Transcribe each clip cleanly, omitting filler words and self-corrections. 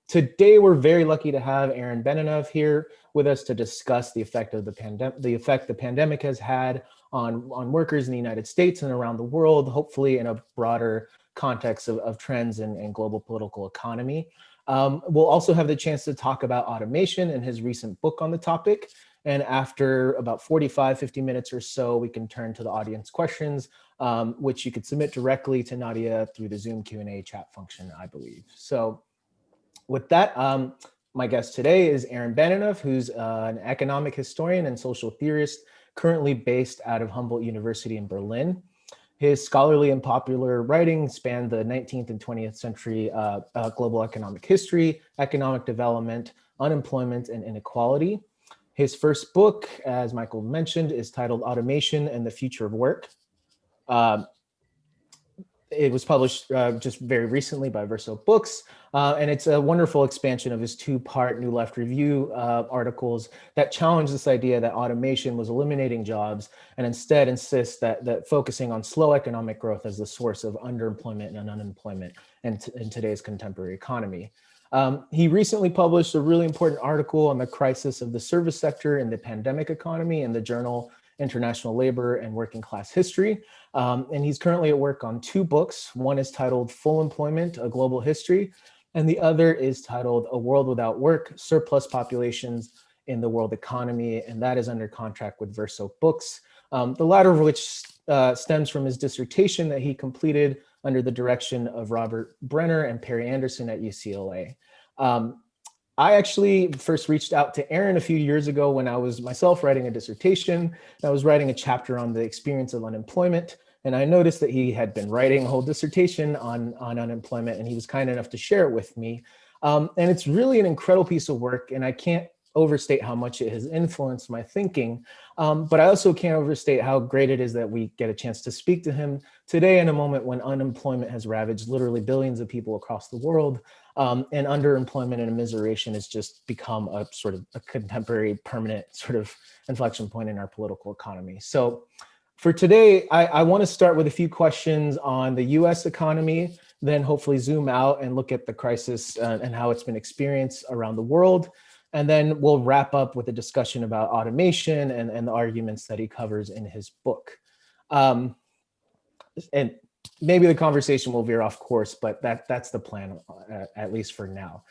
Today, we're very lucky to have Aaron Benanov here with us to discuss the effect of the pandemic has had on workers in the United States and around the world, hopefully in a broader context of trends in global political economy. We'll also have the chance to talk about automation and his recent book on the topic. And after about 45, 50 minutes or so, we can turn to the audience questions, which you could submit directly to Nadia through the Zoom Q&A chat function, I believe. So with that, my guest today is Aaron Benanov, who's an economic historian and social theorist currently based out of Humboldt University in Berlin. His scholarly and popular writing spanned the 19th and 20th century global economic history, economic development, unemployment, and inequality. His first book, as Michael mentioned, is titled Automation and the Future of Work. It was published just very recently by Verso Books, and it's a wonderful expansion of his two-part New Left Review articles that challenge this idea that automation was eliminating jobs and instead insists that focusing on slow economic growth as the source of underemployment and unemployment in today's contemporary economy. He recently published a really important article on the crisis of the service sector in the pandemic economy in the journal International Labor and Working Class History. And he's currently at work on two books. One is titled Full Employment, A Global History, and the other is titled A World Without Work, Surplus Populations in the World Economy, and that is under contract with Verso Books, the latter of which stems from his dissertation that he completed under the direction of Robert Brenner and Perry Anderson at UCLA. I actually first reached out to Aaron a few years ago when I was myself writing a dissertation. I was writing a chapter on the experience of unemployment, and I noticed that he had been writing a whole dissertation on unemployment, and he was kind enough to share it with me. And it's really an incredible piece of work, and I can't overstate how much it has influenced my thinking. But I also can't overstate how great it is that we get a chance to speak to him today in a moment when unemployment has ravaged literally billions of people across the world. And underemployment and immiseration has just become a sort of a contemporary permanent sort of inflection point in our political economy. So for today, I want to start with a few questions on the US economy, then hopefully zoom out and look at the crisis and how it's been experienced around the world. And then we'll wrap up with a discussion about automation and the arguments that he covers in his book. And maybe the conversation will veer off course, but that's the plan, at least for now.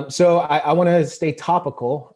So I want to stay topical.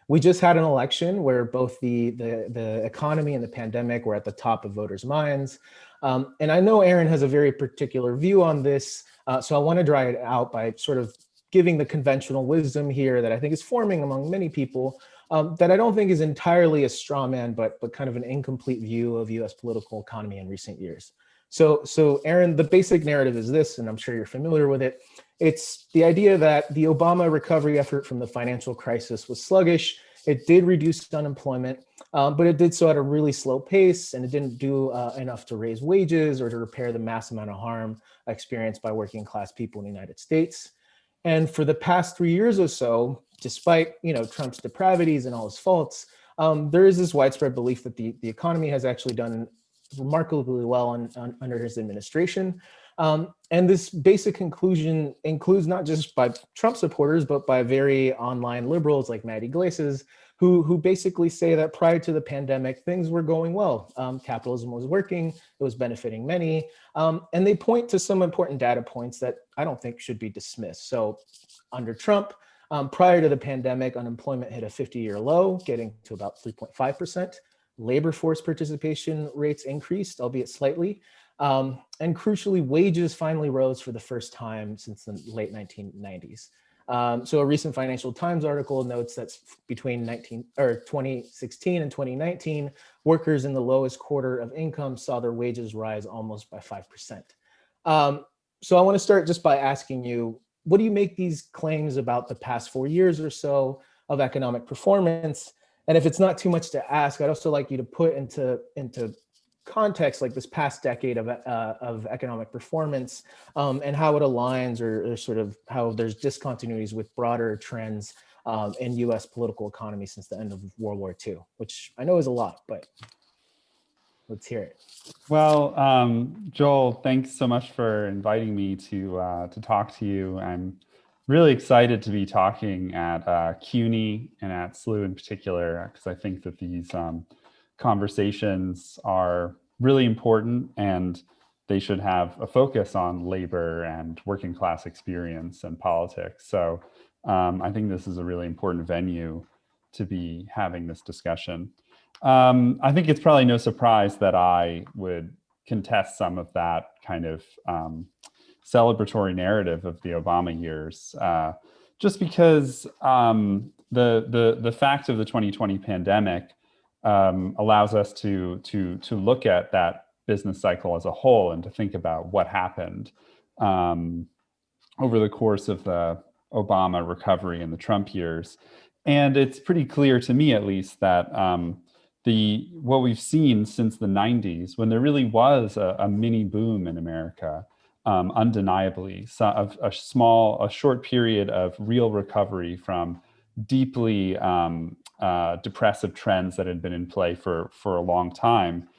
We just had an election where both the economy and the pandemic were at the top of voters' minds. And I know Aaron has a very particular view on this, so I want to draw it out by sort of giving the conventional wisdom here that I think is forming among many people that I don't think is entirely a straw man, but kind of an incomplete view of US political economy in recent years. So Aaron, the basic narrative is this, and I'm sure you're familiar with it. It's the idea that the Obama recovery effort from the financial crisis was sluggish. It did reduce unemployment, but it did so at a really slow pace, and it didn't do enough to raise wages or to repair the mass amount of harm experienced by working class people in the United States. And for the past 3 years or so, despite Trump's depravities and all his faults, there is this widespread belief that the economy has actually done remarkably well under his administration. And this basic conclusion includes not just by Trump supporters, but by very online liberals like Matt Iglesias, who basically say that prior to the pandemic, things were going well. Capitalism was working, it was benefiting many. And they point to some important data points that I don't think should be dismissed. So under Trump, prior to the pandemic, unemployment hit a 50-year low, getting to about 3.5%. Labor force participation rates increased, albeit slightly. And crucially, wages finally rose for the first time since the late 1990s. So a recent Financial Times article notes that between 2016 and 2019, workers in the lowest quarter of income saw their wages rise almost by 5%. So I want to start just by asking you, what do you make these claims about the past 4 years or so of economic performance? And if it's not too much to ask, I'd also like you to put into context like this past decade of economic performance and how it aligns or sort of how there's discontinuities with broader trends in US political economy since the end of World War II, which I know is a lot, but let's hear it. Well, Joel, thanks so much for inviting me to talk to you. I'm Really excited to be talking at CUNY and at SLU in particular, because I think that these conversations are really important and they should have a focus on labor and working class experience and politics. So I think this is a really important venue to be having this discussion. I think it's probably no surprise that I would contest some of that kind of celebratory narrative of the Obama years, just because the fact of the 2020 pandemic allows us to look at that business cycle as a whole and to think about what happened over the course of the Obama recovery and the Trump years. And it's pretty clear to me, at least, that what we've seen since the 90s, when there really was a mini boom in America, undeniably, so a short period of real recovery from deeply depressive trends that had been in play for a long time.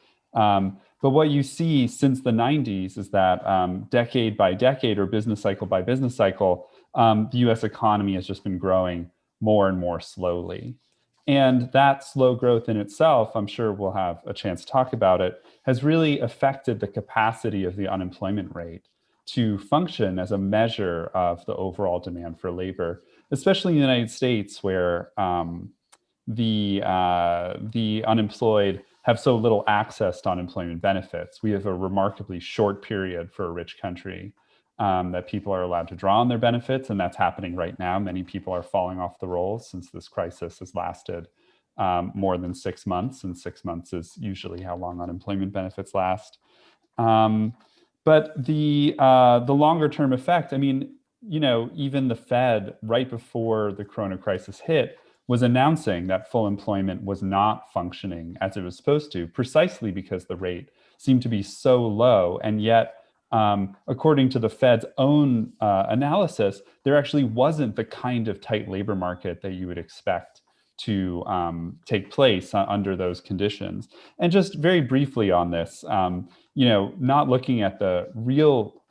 But what you see since the 90s is that decade by decade or business cycle by business cycle, the US economy has just been growing more and more slowly. And that slow growth in itself, I'm sure we'll have a chance to talk about it, has really affected the capacity of the unemployment rate to function as a measure of the overall demand for labor, especially in the United States, where the unemployed have so little access to unemployment benefits. We have a remarkably short period for a rich country that people are allowed to draw on their benefits, and that's happening right now. Many people are falling off the rolls since this crisis has lasted more than 6 months, and 6 months is usually how long unemployment benefits last. But the longer term effect, I mean, even the Fed, right before the Corona crisis hit, was announcing that full employment was not functioning as it was supposed to, precisely because the rate seemed to be so low. And yet, according to the Fed's own analysis, there actually wasn't the kind of tight labor market that you would expect to take place under those conditions. And just very briefly on this, not looking at the real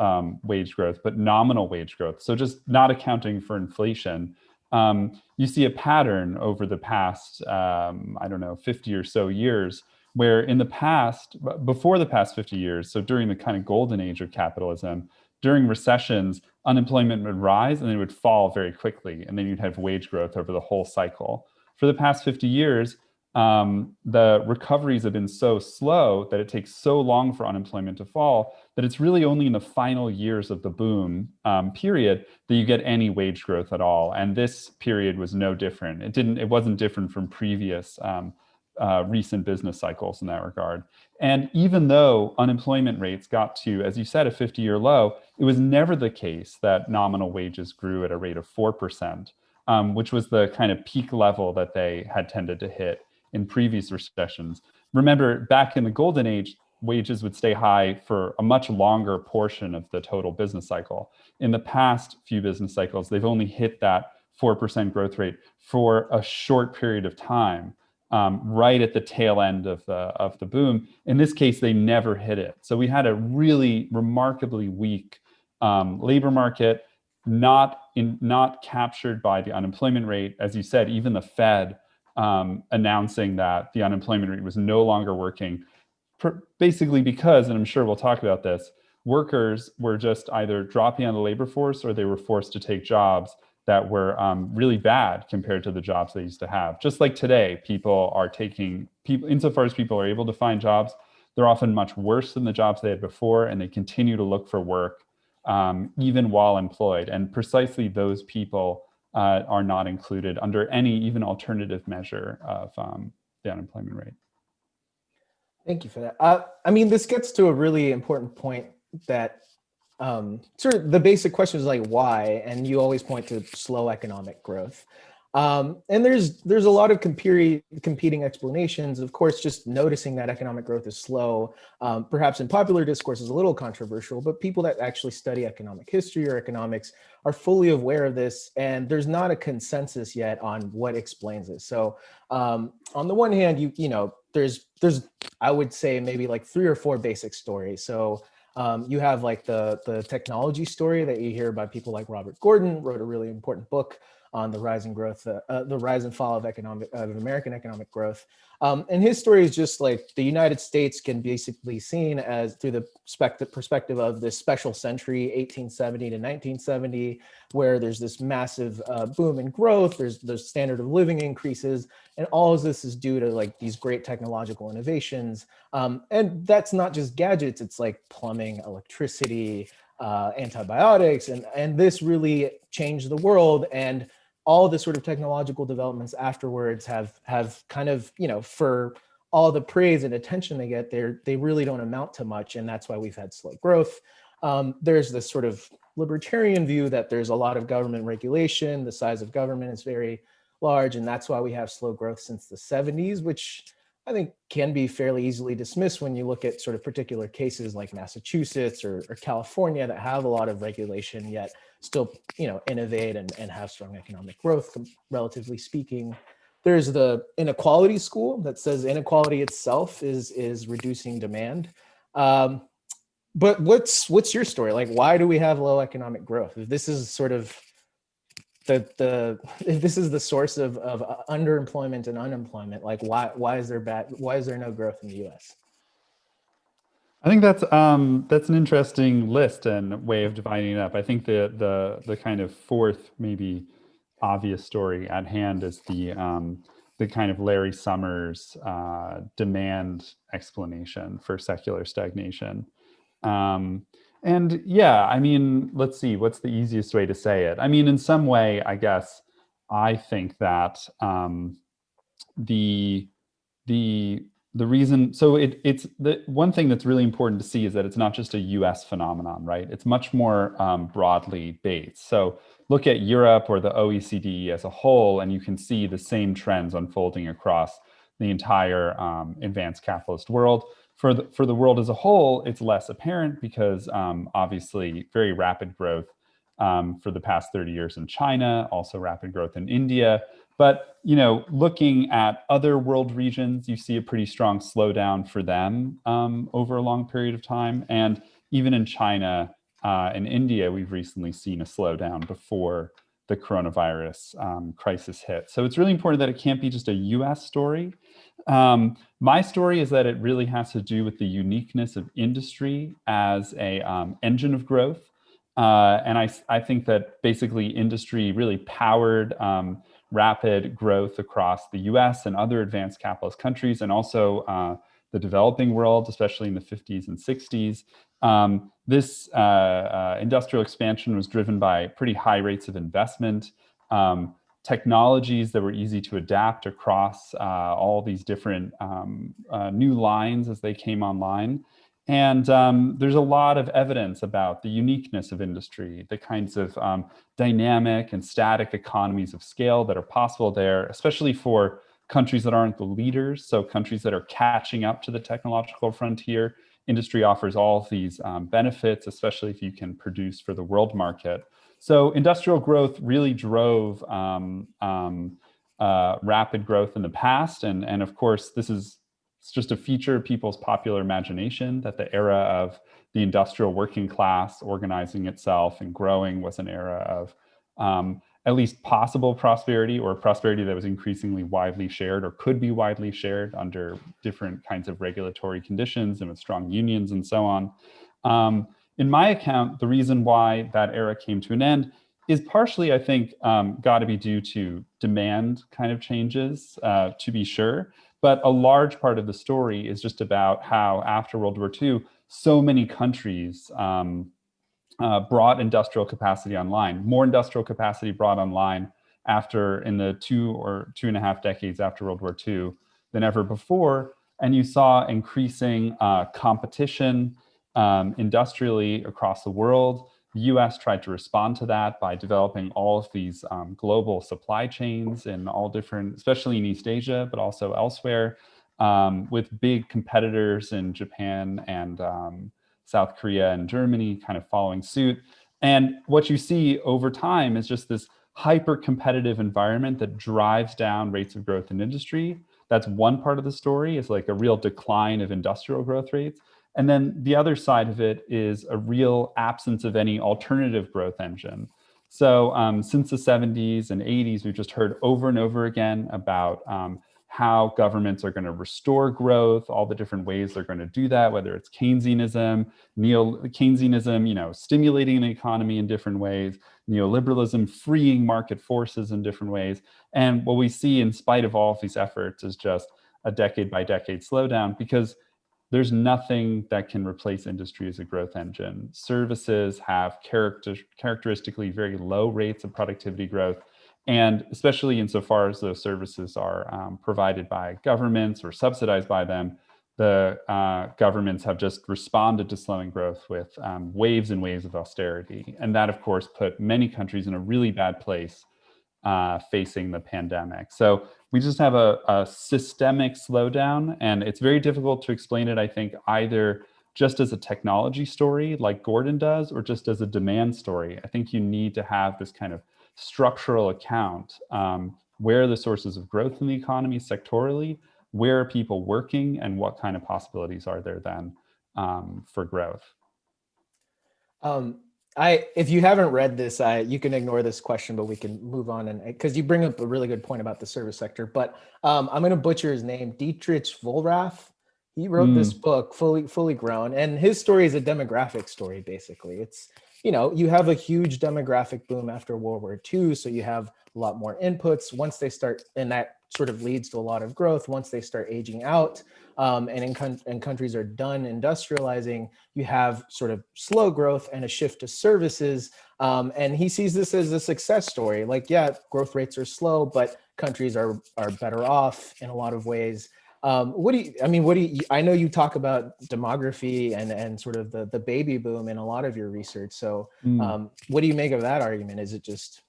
wage growth, but nominal wage growth. So just not accounting for inflation. You see a pattern over the past, 50 or so years, where in the past, before the past 50 years, so during the kind of golden age of capitalism, during recessions, unemployment would rise and then it would fall very quickly. And then you'd have wage growth over the whole cycle. For the past 50 years, the recoveries have been so slow that it takes so long for unemployment to fall that it's really only in the final years of the boom period that you get any wage growth at all. And this period was no different. It wasn't different from previous recent business cycles in that regard. And even though unemployment rates got to, as you said, a 50-year low, it was never the case that nominal wages grew at a rate of 4%, which was the kind of peak level that they had tended to hit in previous recessions. Remember, back in the golden age, wages would stay high for a much longer portion of the total business cycle. In the past few business cycles, they've only hit that 4% growth rate for a short period of time, right at the tail end of the boom. In this case, they never hit it. So we had a really remarkably weak labor market, not captured by the unemployment rate. As you said, even the Fed announcing that the unemployment rate was no longer working, basically because, and I'm sure we'll talk about this, workers were just either dropping out of the labor force or they were forced to take jobs that were really bad compared to the jobs they used to have. Just like today, insofar as people are able to find jobs, they're often much worse than the jobs they had before, and they continue to look for work even while employed. And precisely those people are not included under any even alternative measure of the unemployment rate. Thank you for that. I mean, this gets to a really important point that sort of the basic question is like, why? And you always point to slow economic growth. And there's a lot of competing explanations. Of course, just noticing that economic growth is slow, perhaps in popular discourse is a little controversial, but people that actually study economic history or economics are fully aware of this. And there's not a consensus yet on what explains it. So on the one hand, there's I would say maybe like 3 or 4 basic stories. So You have like the technology story that you hear by people like Robert Gordon, wrote a really important book on the rise and growth, the rise and fall of American economic growth. And his story is just like the United States can basically seen as through the perspective of this special century, 1870 to 1970, where there's this massive boom in growth, there's the standard of living increases, and all of this is due to like these great technological innovations. And that's not just gadgets, it's like plumbing, electricity, antibiotics, and this really changed the world. And all the sort of technological developments afterwards have kind of, for all the praise and attention they get, they really don't amount to much, and that's why we've had slow growth. There's this sort of libertarian view that there's a lot of government regulation, the size of government is very large, and that's why we have slow growth since the 70s, which I think can be fairly easily dismissed when you look at sort of particular cases like Massachusetts or California that have a lot of regulation, yet still, innovate and have strong economic growth, relatively speaking. There's the inequality school that says inequality itself is reducing demand. But what's your story? Like, why do we have low economic growth? If this is sort of if this is the source of underemployment and unemployment, like why is there no growth in the US? I think that's an interesting list and way of dividing it up. I think the kind of fourth, maybe obvious story at hand is the kind of Larry Summers demand explanation for secular stagnation. And yeah, I mean, let's see, what's the easiest way to say it? I mean, in some way, I guess I think that the the the reason, so it's the one thing that's really important to see is that it's not just a US phenomenon, right? It's much more broadly based. So look at Europe or the OECD as a whole, and you can see the same trends unfolding across the entire advanced capitalist world. For the world as a whole, it's less apparent because obviously very rapid growth for the past 30 years in China, also rapid growth in India. But looking at other world regions, you see a pretty strong slowdown for them over a long period of time. And even in China and India, we've recently seen a slowdown before the coronavirus crisis hit. So it's really important that it can't be just a US story. My story is that it really has to do with the uniqueness of industry as a engine of growth. And I think that basically industry really powered rapid growth across the US and other advanced capitalist countries, and also the developing world, especially in the 50s and 60s. This industrial expansion was driven by pretty high rates of investment, technologies that were easy to adapt across all these different new lines as they came online. And there's a lot of evidence about the uniqueness of industry, the kinds of dynamic and static economies of scale that are possible there, especially for countries that aren't the leaders. So countries that are catching up to the technological frontier. Industry offers all of these benefits, especially if you can produce for the world market. So industrial growth really drove rapid growth in the past. And of course, it's just a feature of people's popular imagination that the era of the industrial working class organizing itself and growing was an era of at least possible prosperity, or prosperity that was increasingly widely shared or could be widely shared under different kinds of regulatory conditions and with strong unions and so on. In my account, the reason why that era came to an end is partially, I think, got to be due to demand kind of changes, to be sure. But a large part of the story is just about how after World War II, so many countries brought industrial capacity online, more industrial capacity brought online in the 2.5 decades after World War II than ever before. And you saw increasing competition industrially across the world. The US tried to respond to that by developing all of these global supply chains in all different, especially in East Asia, but also elsewhere, with big competitors in Japan and South Korea and Germany kind of following suit. And what you see over time is just this hyper competitive environment that drives down rates of growth in industry. That's one part of the story, is like a real decline of industrial growth rates. And then the other side of it is a real absence of any alternative growth engine. So since the 70s and 80s, we've just heard over and over again about how governments are going to restore growth, all the different ways they're going to do that, whether it's Keynesianism, Keynesianism, stimulating the economy in different ways, neoliberalism, freeing market forces in different ways. And what we see in spite of all of these efforts is just a decade by decade slowdown, because there's nothing that can replace industry as a growth engine. Services have characteristically very low rates of productivity growth. And especially insofar as those services are provided by governments or subsidized by them, the governments have just responded to slowing growth with waves and waves of austerity. And that, of course, put many countries in a really bad place facing the pandemic. So we just have a systemic slowdown, and it's very difficult to explain it, I think, either just as a technology story like Gordon does, or just as a demand story. I think you need to have this kind of structural account. Where are the sources of growth in the economy sectorally? Where are people working, and what kind of possibilities are there then for growth? If you haven't read this, you can ignore this question, but we can move on, and because you bring up a really good point about the service sector. But I'm going to butcher his name, Dietrich Vollrath. He wrote this book, Fully Grown, and his story is a demographic story. Basically, it's you have a huge demographic boom after World War II, so you have a lot more inputs. Once they start, and that sort of leads to a lot of growth. Once they start aging out, and countries are done industrializing, you have sort of slow growth and a shift to services. And he sees this as a success story. Like, yeah, growth rates are slow, but countries are better off in a lot of ways. I know you talk about demography and sort of the baby boom in a lot of your research. So what do you make of that argument? Is it just...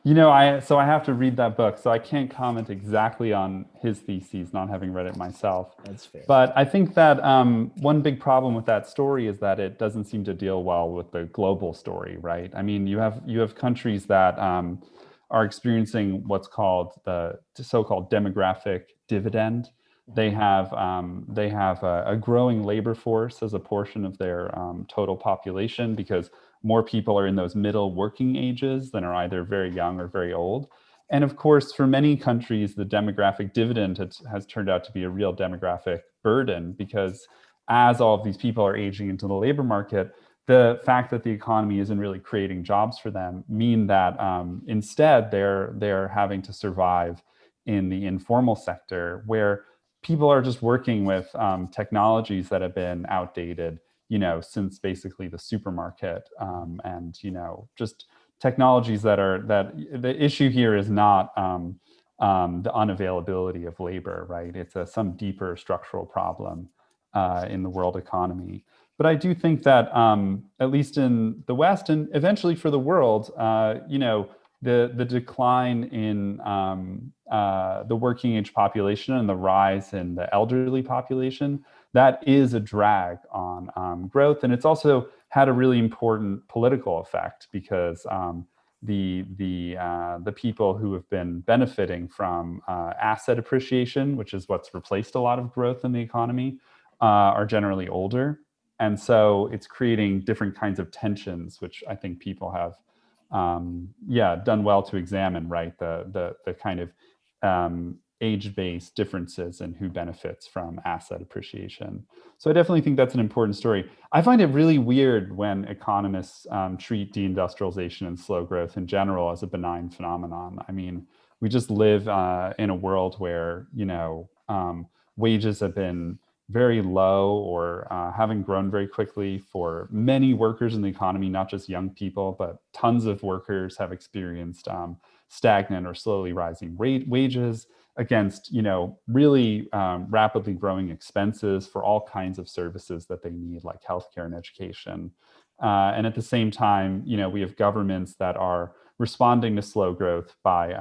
I have to read that book, so I can't comment exactly on his theses, not having read it myself. That's fair. But I think that one big problem with that story is that it doesn't seem to deal well with the global story, right? I mean, you have countries that are experiencing what's called the so-called demographic dividend. They have a growing labor force as a portion of their total population, because more people are in those middle working ages than are either very young or very old. And of course, for many countries, the demographic dividend has turned out to be a real demographic burden, because as all of these people are aging into the labor market, the fact that the economy isn't really creating jobs for them mean that instead they're having to survive in the informal sector, where people are just working with technologies that have been outdated, since basically the supermarket, and just technologies that the issue here is not the unavailability of labor, right? It's some deeper structural problem in the world economy. But I do think that at least in the West, and eventually for the world, the decline in the working age population and the rise in the elderly population, that is a drag on growth. And it's also had a really important political effect, because the people who have been benefiting from asset appreciation, which is what's replaced a lot of growth in the economy, are generally older. And so it's creating different kinds of tensions, which I think people have done well to examine, right? The kind of age-based differences in who benefits from asset appreciation. So I definitely think that's an important story. I find it really weird when economists treat deindustrialization and slow growth in general as a benign phenomenon. I mean, we just live in a world where, wages have been very low or haven't grown very quickly for many workers in the economy, not just young people, but tons of workers have experienced stagnant or slowly rising wages against, really rapidly growing expenses for all kinds of services that they need, like healthcare and education. And at the same time, we have governments that are responding to slow growth by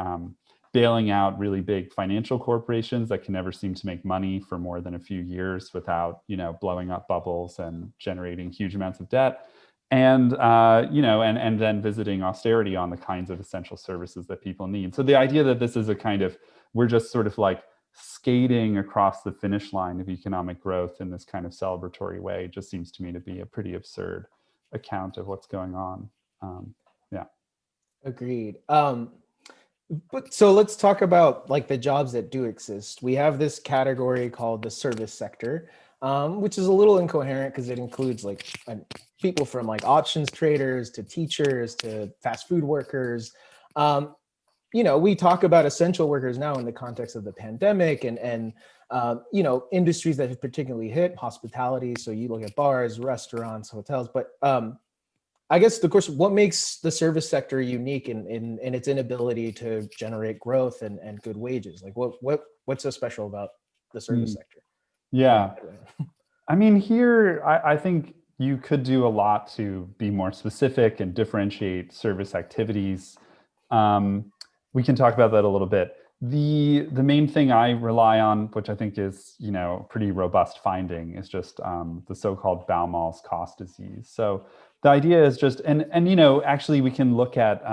bailing out really big financial corporations that can never seem to make money for more than a few years without, blowing up bubbles and generating huge amounts of debt. And, and then visiting austerity on the kinds of essential services that people need. So the idea that this is a kind of, we're just sort of like skating across the finish line of economic growth in this kind of celebratory way just seems to me to be a pretty absurd account of what's going on. Yeah. Agreed. But so let's talk about like the jobs that do exist. We have this category called the service sector, which is a little incoherent because it includes like people from like options traders to teachers to fast food workers. We talk about essential workers now in the context of the pandemic and industries that have particularly hit hospitality. So you look at bars, restaurants, hotels, but I guess of course, what makes the service sector unique in its inability to generate growth and good wages? Like what's so special about the service sector? Yeah. I mean, here, I think you could do a lot to be more specific and differentiate service activities. We can talk about that a little bit. The main thing I rely on, which I think is, pretty robust finding, is just the so-called Baumol's cost disease. So the idea is just, and actually we can look at,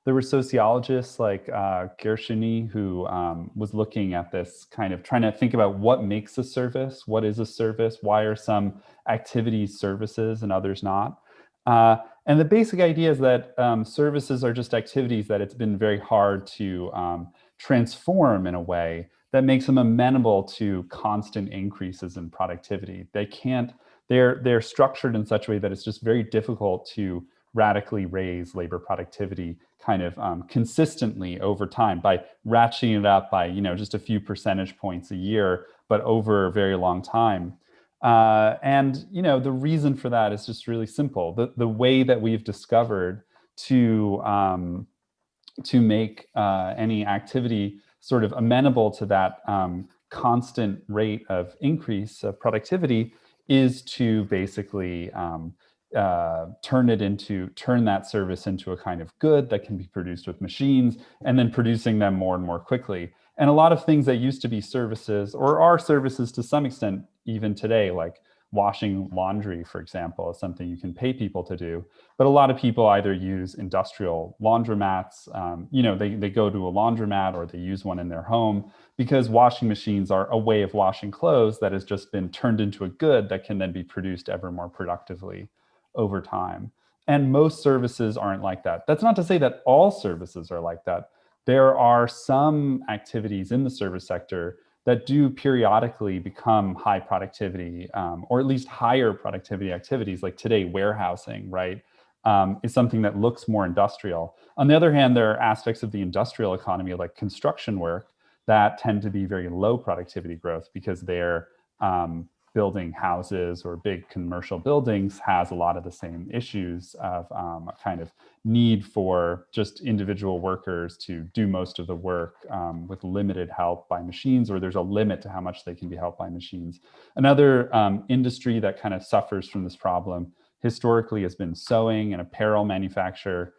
there were sociologists like Gershuni who was looking at this, kind of trying to think about what makes a service, what is a service, why are some activities services and others not. And the basic idea is that services are just activities that it's been very hard to transform in a way that makes them amenable to constant increases in productivity. They're structured in such a way that it's just very difficult to radically raise labor productivity kind of consistently over time by ratcheting it up by just a few percentage points a year, but over a very long time. And the reason for that is just really simple. The way that we've discovered to make any activity sort of amenable to that constant rate of increase of productivity is to basically turn that service into a kind of good that can be produced with machines, and then producing them more and more quickly. And a lot of things that used to be services, or are services to some extent even today, like washing laundry, for example, is something you can pay people to do. But a lot of people either use industrial laundromats, they go to a laundromat or they use one in their home, because washing machines are a way of washing clothes that has just been turned into a good that can then be produced ever more productively over time. And most services aren't like that. That's not to say that all services are like that. There are some activities in the service sector that do periodically become high productivity, or at least higher productivity activities. Like today, warehousing, right, is something that looks more industrial. On the other hand, there are aspects of the industrial economy, like construction work, that tend to be very low productivity growth because they're building houses or big commercial buildings has a lot of the same issues of a kind of need for just individual workers to do most of the work with limited help by machines, or there's a limit to how much they can be helped by machines. Another industry that kind of suffers from this problem historically has been sewing and apparel manufacture,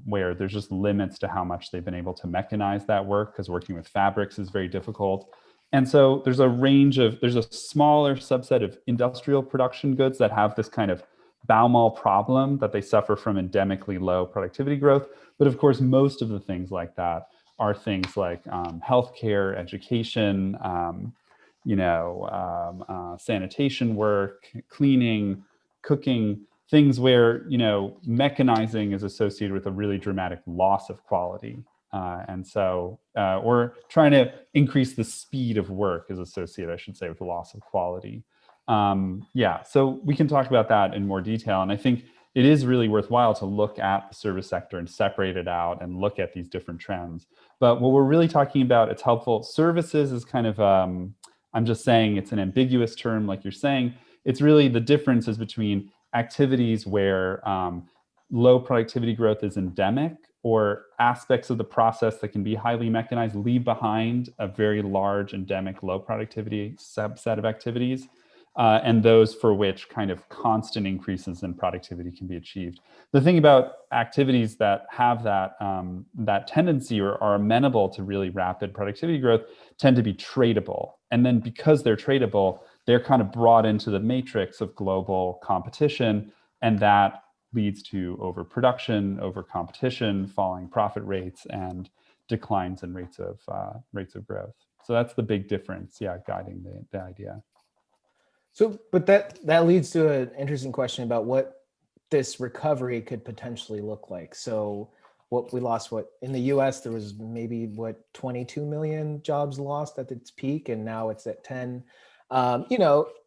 where there's just limits to how much they've been able to mechanize that work, because working with fabrics is very difficult. And so there's a smaller subset of industrial production goods that have this kind of Baumol problem, that they suffer from endemically low productivity growth. But of course, most of the things like that are things like healthcare, education, sanitation work, cleaning, cooking, things where mechanizing is associated with a really dramatic loss of quality. Or trying to increase the speed of work is associated, I should say, with the loss of quality. So we can talk about that in more detail. And I think it is really worthwhile to look at the service sector and separate it out and look at these different trends. But what we're really talking about, it's helpful. Services is kind of, I'm just saying it's an ambiguous term, like you're saying. It's really the differences between activities where low productivity growth is endemic, or aspects of the process that can be highly mechanized leave behind a very large endemic low productivity subset of activities, and those for which kind of constant increases in productivity can be achieved. The thing about activities that have that tendency, or are amenable to really rapid productivity growth, tend to be tradable. And then because they're tradable, they're kind of brought into the matrix of global competition, and that leads to overproduction, overcompetition, falling profit rates, and declines in rates of growth. So that's the big difference, guiding the idea. So, but that leads to an interesting question about what this recovery could potentially look like. So, what we lost, what in the U.S. there was maybe 22 million jobs lost at its peak, and now it's at 10.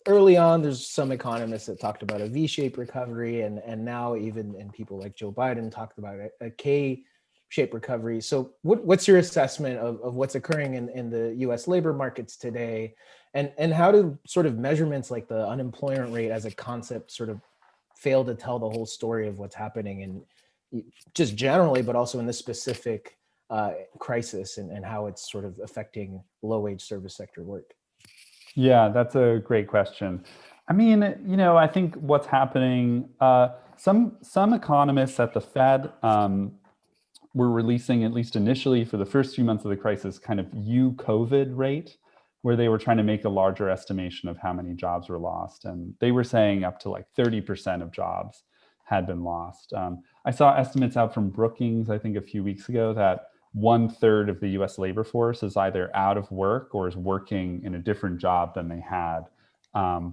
Early on, there's some economists that talked about a V-shaped recovery, and now even and people like Joe Biden talked about a K-shaped recovery. So, what's your assessment of what's occurring in the U.S. labor markets today? And how do sort of measurements like the unemployment rate as a concept sort of fail to tell the whole story of what's happening and just generally, but also in this specific crisis and how it's sort of affecting low-wage service sector work? Yeah, that's a great question. I mean, I think what's happening, some economists at the Fed were releasing, at least initially for the first few months of the crisis, kind of U-COVID rate, where they were trying to make a larger estimation of how many jobs were lost. And they were saying up to like 30% of jobs had been lost. I saw estimates out from Brookings, I think a few weeks ago, that 1/3 of the US labor force is either out of work or is working in a different job than they had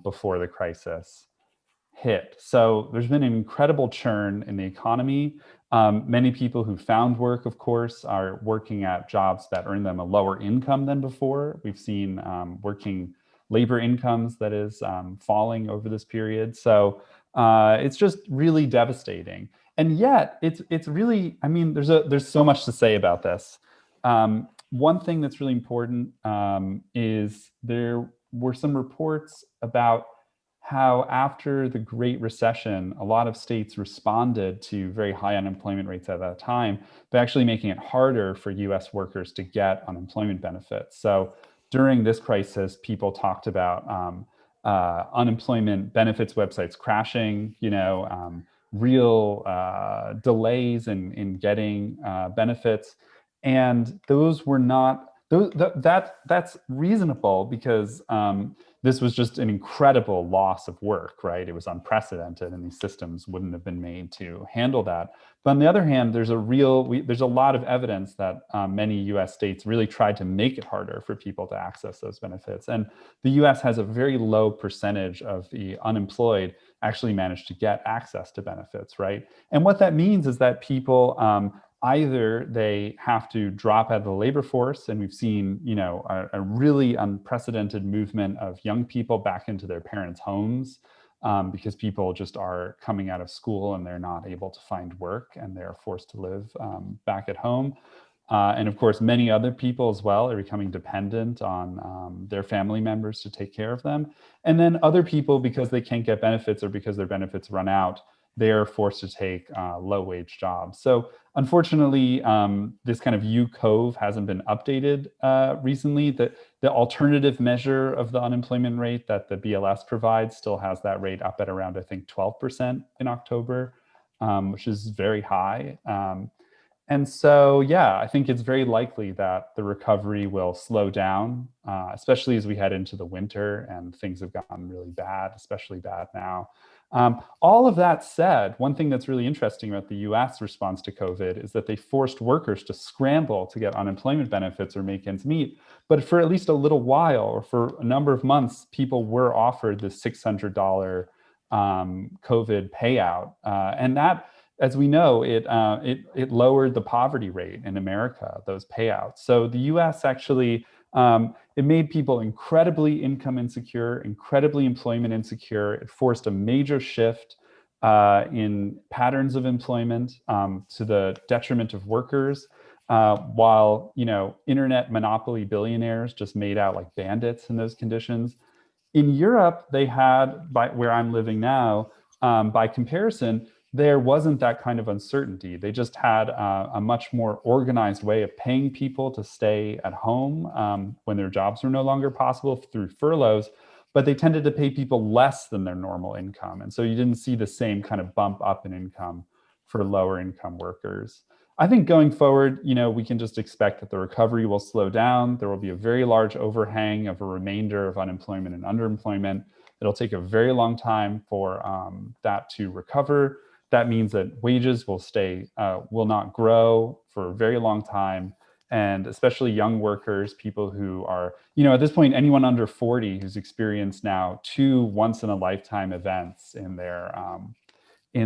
before the crisis hit. So there's been an incredible churn in the economy. Many people who found work, of course, are working at jobs that earn them a lower income than before. We've seen working labor incomes that is falling over this period. So it's just really devastating. And yet, it's really, I mean, there's so much to say about this. One thing that's really important is there were some reports about how after the Great Recession, a lot of states responded to very high unemployment rates at that time by actually making it harder for US workers to get unemployment benefits. So during this crisis, people talked about unemployment benefits websites crashing, real delays in getting benefits. And those were not, that's reasonable because this was just an incredible loss of work, right? It was unprecedented, and these systems wouldn't have been made to handle that. But on the other hand, there's a lot of evidence that many US states really tried to make it harder for people to access those benefits. And the US has a very low percentage of the unemployed actually managed to get access to benefits, right? And what that means is that people, either they have to drop out of the labor force, and we've seen, a really unprecedented movement of young people back into their parents' homes because people just are coming out of school and they're not able to find work and they're forced to live back at home. And of course, many other people as well are becoming dependent on their family members to take care of them. And then other people, because they can't get benefits or because their benefits run out, they're forced to take low-wage jobs. So unfortunately, this kind of U-cove hasn't been updated recently. The alternative measure of the unemployment rate that the BLS provides still has that rate up at around, I think, 12% in October, which is very high. And so, I think it's very likely that the recovery will slow down, especially as we head into the winter and things have gotten really bad, especially bad now. All of that said, one thing that's really interesting about the US response to COVID is that they forced workers to scramble to get unemployment benefits or make ends meet. But for at least a little while, or for a number of months, people were offered the $600 COVID payout. And that, as we know, it lowered the poverty rate in America, those payouts. So the US actually, it made people incredibly income insecure, incredibly employment insecure. It forced a major shift in patterns of employment to the detriment of workers, while internet monopoly billionaires just made out like bandits in those conditions. In Europe, they had, where I'm living now, by comparison, there wasn't that kind of uncertainty. They just had a much more organized way of paying people to stay at home when their jobs were no longer possible through furloughs, but they tended to pay people less than their normal income. And so you didn't see the same kind of bump up in income for lower income workers. I think going forward, we can just expect that the recovery will slow down. There will be a very large overhang of a remainder of unemployment and underemployment. It'll take a very long time for that to recover. That means that wages will not grow for a very long time. and especially young workers, people who are, at this point, anyone under 40 who's experienced now 2 once-in-a-lifetime events in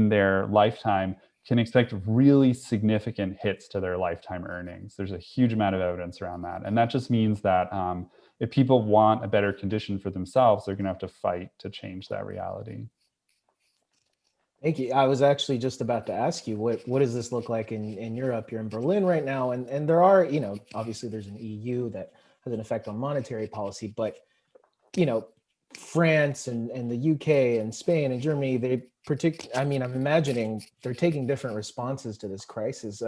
their lifetime can expect really significant hits to their lifetime earnings. There's a huge amount of evidence around that. And that just means that if people want a better condition for themselves, they're going to have to fight to change that reality. Thank you. I was actually just about to ask you, what does this look like in Europe? You're in Berlin right now, and there are, obviously there's an EU that has an effect on monetary policy, but, France and the UK and Spain and Germany, I'm imagining they're taking different responses to this crisis.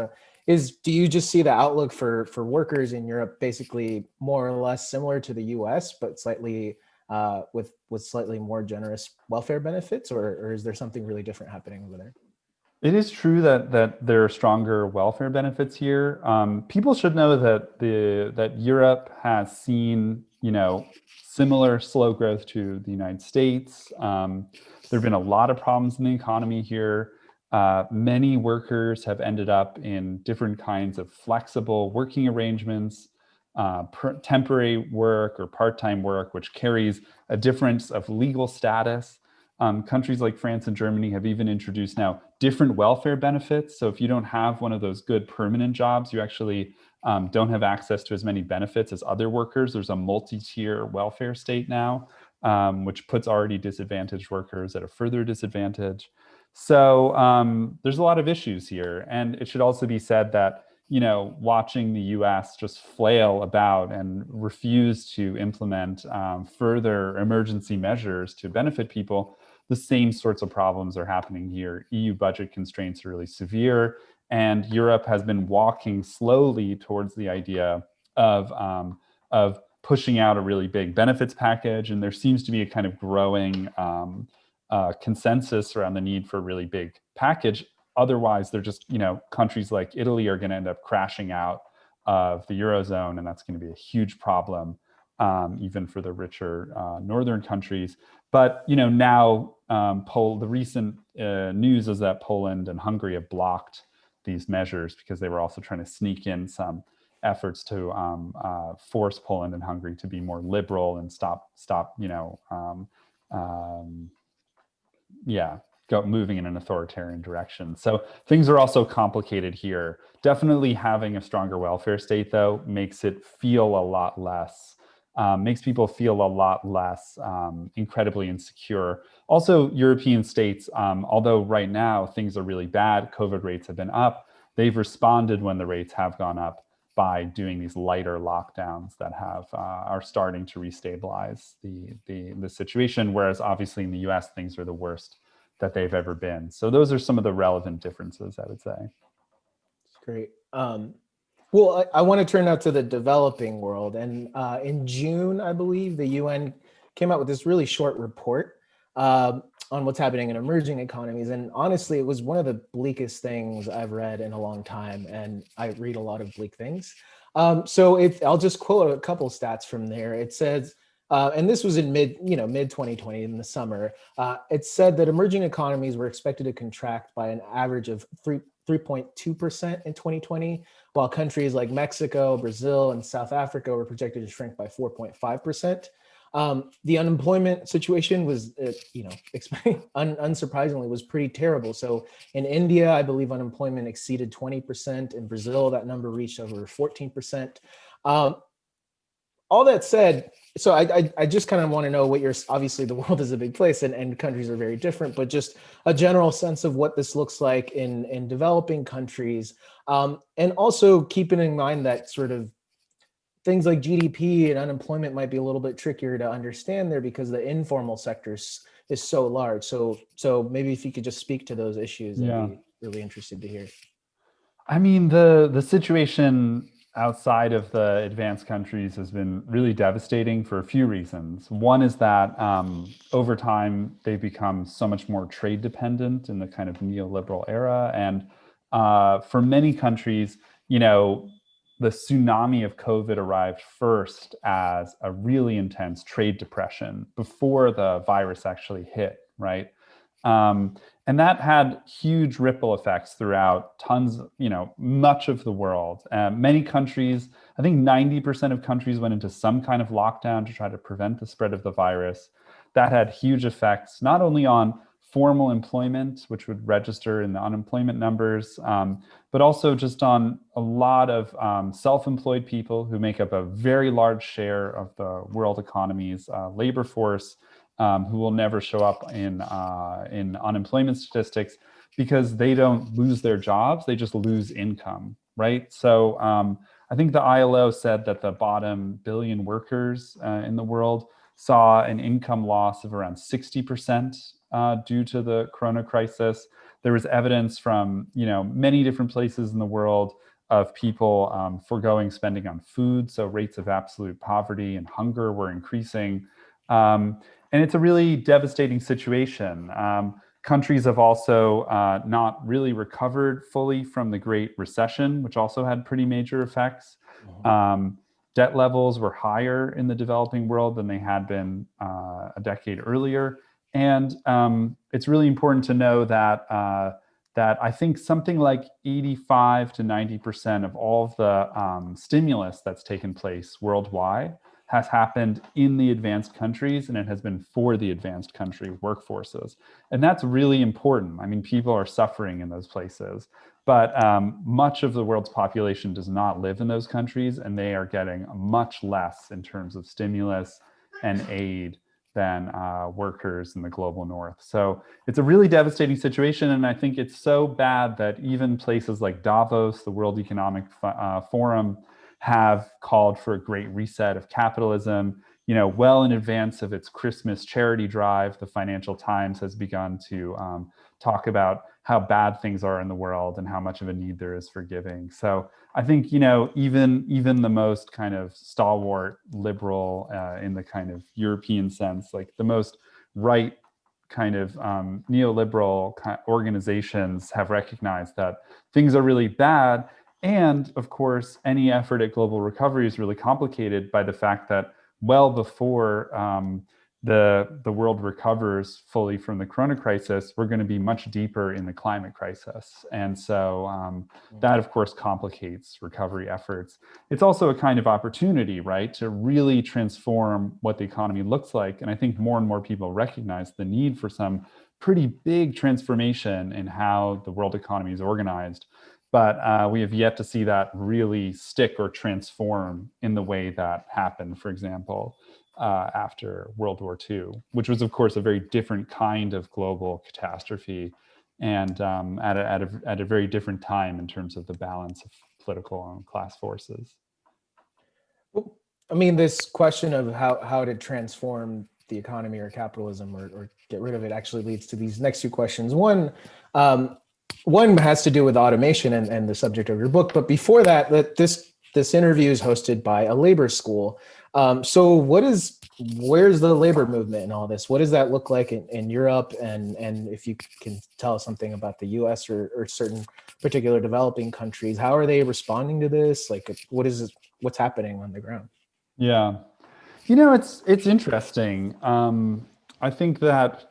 Do you just see the outlook for workers in Europe basically more or less similar to the US, but slightly with slightly more generous welfare benefits, or is there something really different happening over there? It is true that there are stronger welfare benefits here. People should know that Europe has seen, similar slow growth to the United States. There have been a lot of problems in the economy here. Many workers have ended up in different kinds of flexible working arrangements, temporary work or part-time work, which carries a difference of legal status. Countries like France and Germany have even introduced now different welfare benefits. So if you don't have one of those good permanent jobs, you actually don't have access to as many benefits as other workers. There's a multi-tier welfare state now, which puts already disadvantaged workers at a further disadvantage. So there's a lot of issues here. And it should also be said that, watching the US just flail about and refuse to implement further emergency measures to benefit people, the same sorts of problems are happening here. EU budget constraints are really severe, and Europe has been walking slowly towards the idea of pushing out a really big benefits package. And there seems to be a kind of growing consensus around the need for a really big package. Otherwise, they're just, countries like Italy are going to end up crashing out of the Eurozone, and that's going to be a huge problem, even for the richer northern countries. But, now the recent news is that Poland and Hungary have blocked these measures because they were also trying to sneak in some efforts to force Poland and Hungary to be more liberal and stop, moving in an authoritarian direction. So things are also complicated here. Definitely having a stronger welfare state, though, makes people feel a lot less incredibly insecure. Also, European states, although right now things are really bad, COVID rates have been up, they've responded when the rates have gone up by doing these lighter lockdowns that are starting to restabilize the situation, whereas obviously in the US, things are the worst that they've ever been. So those are some of the relevant differences, I would say. Great. Well, I want to turn now to the developing world. And in June, I believe, the UN came out with this really short report on what's happening in emerging economies. And honestly, it was one of the bleakest things I've read in a long time. And I read a lot of bleak things. I'll just quote a couple stats from there. It says, and this was in mid 2020 in the summer. It said that emerging economies were expected to contract by an average of 3.2% in 2020, while countries like Mexico, Brazil, and South Africa were projected to shrink by 4.5%. The unemployment situation was, unsurprisingly, was pretty terrible. So in India, I believe unemployment exceeded 20%. In Brazil, that number reached over 14%. All that said, so I just kind of want to know what obviously the world is a big place and countries are very different, but just a general sense of what this looks like in developing countries. And also keeping in mind that sort of things like GDP and unemployment might be a little bit trickier to understand there because the informal sector is so large. So maybe if you could just speak to those issues, I'd be really interested to hear. I mean, the situation outside of the advanced countries has been really devastating for a few reasons. One is that over time, they've become so much more trade dependent in the kind of neoliberal era. And for many countries, the tsunami of COVID arrived first as a really intense trade depression before the virus actually hit, right? And that had huge ripple effects throughout much of the world. Many countries, I think 90% of countries went into some kind of lockdown to try to prevent the spread of the virus. That had huge effects, not only on formal employment, which would register in the unemployment numbers, but also just on a lot of self-employed people who make up a very large share of the world economy's labor force, who will never show up in unemployment statistics because they don't lose their jobs, they just lose income, right? So I think the ILO said that the bottom billion workers in the world saw an income loss of around 60% due to the corona crisis. There was evidence from many different places in the world of people foregoing spending on food. So rates of absolute poverty and hunger were increasing. And it's a really devastating situation. Countries have also not really recovered fully from the Great Recession, which also had pretty major effects. Debt levels were higher in the developing world than they had been a decade earlier. And it's really important to know that that I think something like 85 to 90% of all of the stimulus that's taken place worldwide has happened in the advanced countries, and it has been for the advanced country workforces. And that's really important. I mean, people are suffering in those places, but much of the world's population does not live in those countries, and they are getting much less in terms of stimulus and aid than workers in the global north. So it's a really devastating situation. And I think it's so bad that even places like Davos, the World Economic Forum, have called for a great reset of capitalism. Well in advance of its Christmas charity drive, the Financial Times has begun to talk about how bad things are in the world and how much of a need there is for giving. So I think, even the most kind of stalwart liberal in the kind of European sense, like the most right kind of neoliberal organizations have recognized that things are really bad. And of course, any effort at global recovery is really complicated by the fact that well before the world recovers fully from the corona crisis, we're going to be much deeper in the climate crisis. And so that, of course, complicates recovery efforts. It's also a kind of opportunity, right, to really transform what the economy looks like. And I think more and more people recognize the need for some pretty big transformation in how the world economy is organized. But we have yet to see that really stick or transform in the way that happened, for example, after World War II, which was, of course, a very different kind of global catastrophe, and at a very different time in terms of the balance of political and class forces. Well, I mean, this question of how to transform the economy or capitalism or get rid of it actually leads to these next two questions. One has to do with automation and the subject of your book, but before that, this interview is hosted by a labor school. So where's the labor movement in all this? What does that look like in Europe? And if you can tell us something about the US or certain particular developing countries, how are they responding to this? Like, what's happening on the ground? Yeah, it's interesting. I think that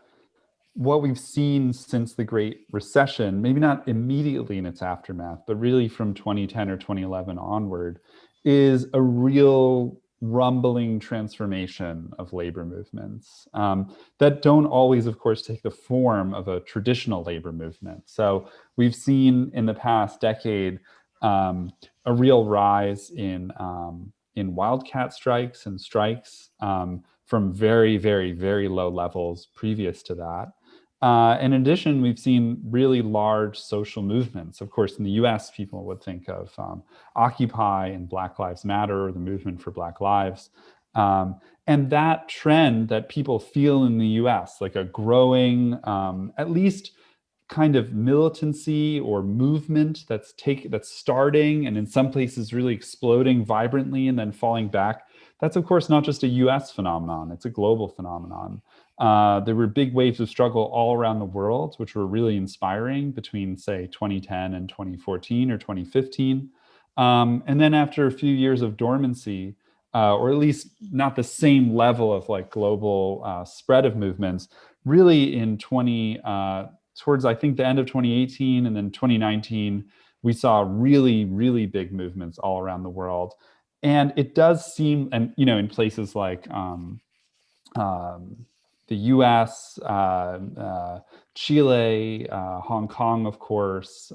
what we've seen since the Great Recession, maybe not immediately in its aftermath, but really from 2010 or 2011 onward, is a real rumbling transformation of labor movements that don't always, of course, take the form of a traditional labor movement. So we've seen in the past decade a real rise in wildcat strikes and strikes from very, very, very low levels previous to that. In addition, we've seen really large social movements. Of course, in the US, people would think of Occupy and Black Lives Matter, or the movement for Black Lives. And that trend that people feel in the US, like a growing, at least kind of militancy or movement that's starting and in some places really exploding vibrantly and then falling back. That's, of course, not just a US phenomenon, it's a global phenomenon. There were big waves of struggle all around the world, which were really inspiring between, say, 2010 and 2014 or 2015. And then after a few years of dormancy, or at least not the same level of like global spread of movements, really in towards I think the end of 2018 and then 2019, we saw really, really big movements all around the world. And it does seem, and in places like um, the US, Chile, Hong Kong, of course,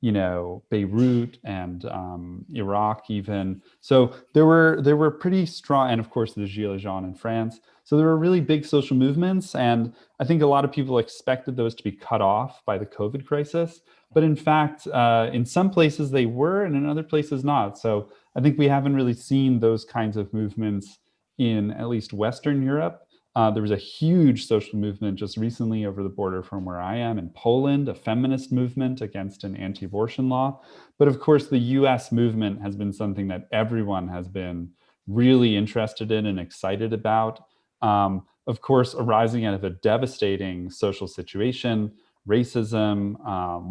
Beirut and Iraq even. So there were pretty strong, and of course the Gilets jaunes in France. So there were really big social movements, and I think a lot of people expected those to be cut off by the COVID crisis. But in fact, in some places they were, and in other places not. So I think we haven't really seen those kinds of movements in at least Western Europe. There was a huge social movement just recently over the border from where I am in Poland, a feminist movement against an anti-abortion law. But of course, the US movement has been something that everyone has been really interested in and excited about. Of course, arising out of a devastating social situation, racism,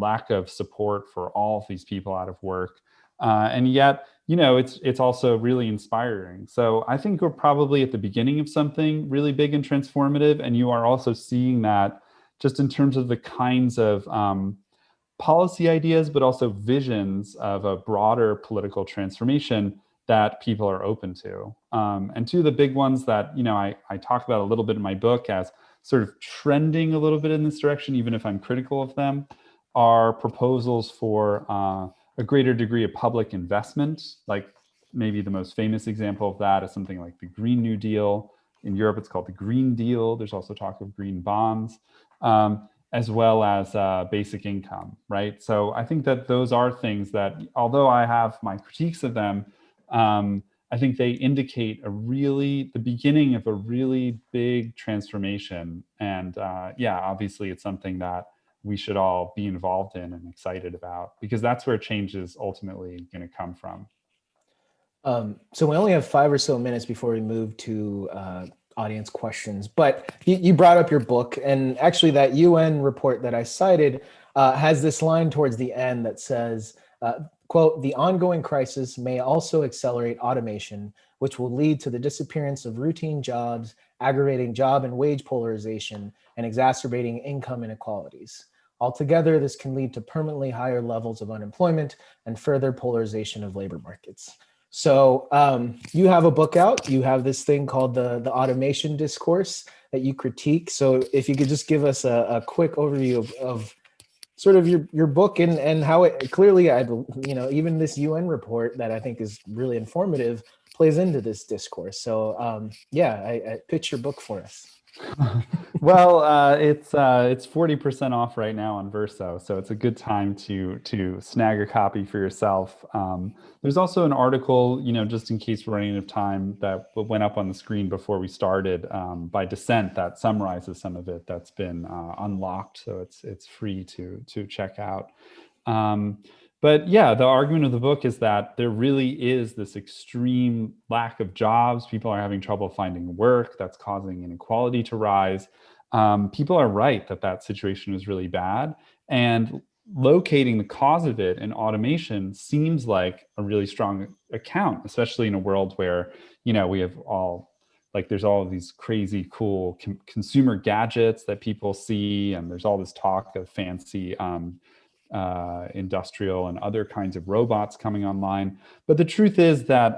lack of support for all of these people out of work. And yet, it's also really inspiring. So I think we're probably at the beginning of something really big and transformative. And you are also seeing that just in terms of the kinds of policy ideas, but also visions of a broader political transformation that people are open to. And two of the big ones that, I talk about a little bit in my book as sort of trending a little bit in this direction, even if I'm critical of them, are proposals for a greater degree of public investment. Like maybe the most famous example of that is something like the Green New Deal. In Europe, it's called the Green Deal. There's also talk of green bonds, as well as basic income, right? So I think that those are things that, although I have my critiques of them, I think they indicate the beginning of a really big transformation. And obviously it's something that we should all be involved in and excited about, because that's where change is ultimately going to come from. So we only have 5 or so minutes before we move to audience questions, but you brought up your book, and actually that UN report that I cited has this line towards the end that says, quote, "The ongoing crisis may also accelerate automation, which will lead to the disappearance of routine jobs, aggravating job and wage polarization, and exacerbating income inequalities. Altogether, this can lead to permanently higher levels of unemployment and further polarization of labor markets." So you have a book out. You have this thing called the automation discourse that you critique. So if you could just give us a quick overview of sort of your book and how it clearly, even this UN report that I think is really informative plays into this discourse. So I pitch your book for us. Well, it's 40% off right now on Verso, so it's a good time to snag a copy for yourself. There's also an article, just in case we're running out of time, that went up on the screen before we started by Dissent that summarizes some of it. That's been unlocked, so it's free to check out. But yeah, the argument of the book is that there really is this extreme lack of jobs. People are having trouble finding work. That's causing inequality to rise. People are right that situation is really bad. And locating the cause of it in automation seems like a really strong account, especially in a world where, we have there's all of these crazy, cool consumer gadgets that people see. And there's all this talk of fancy industrial and other kinds of robots coming online. But the truth is that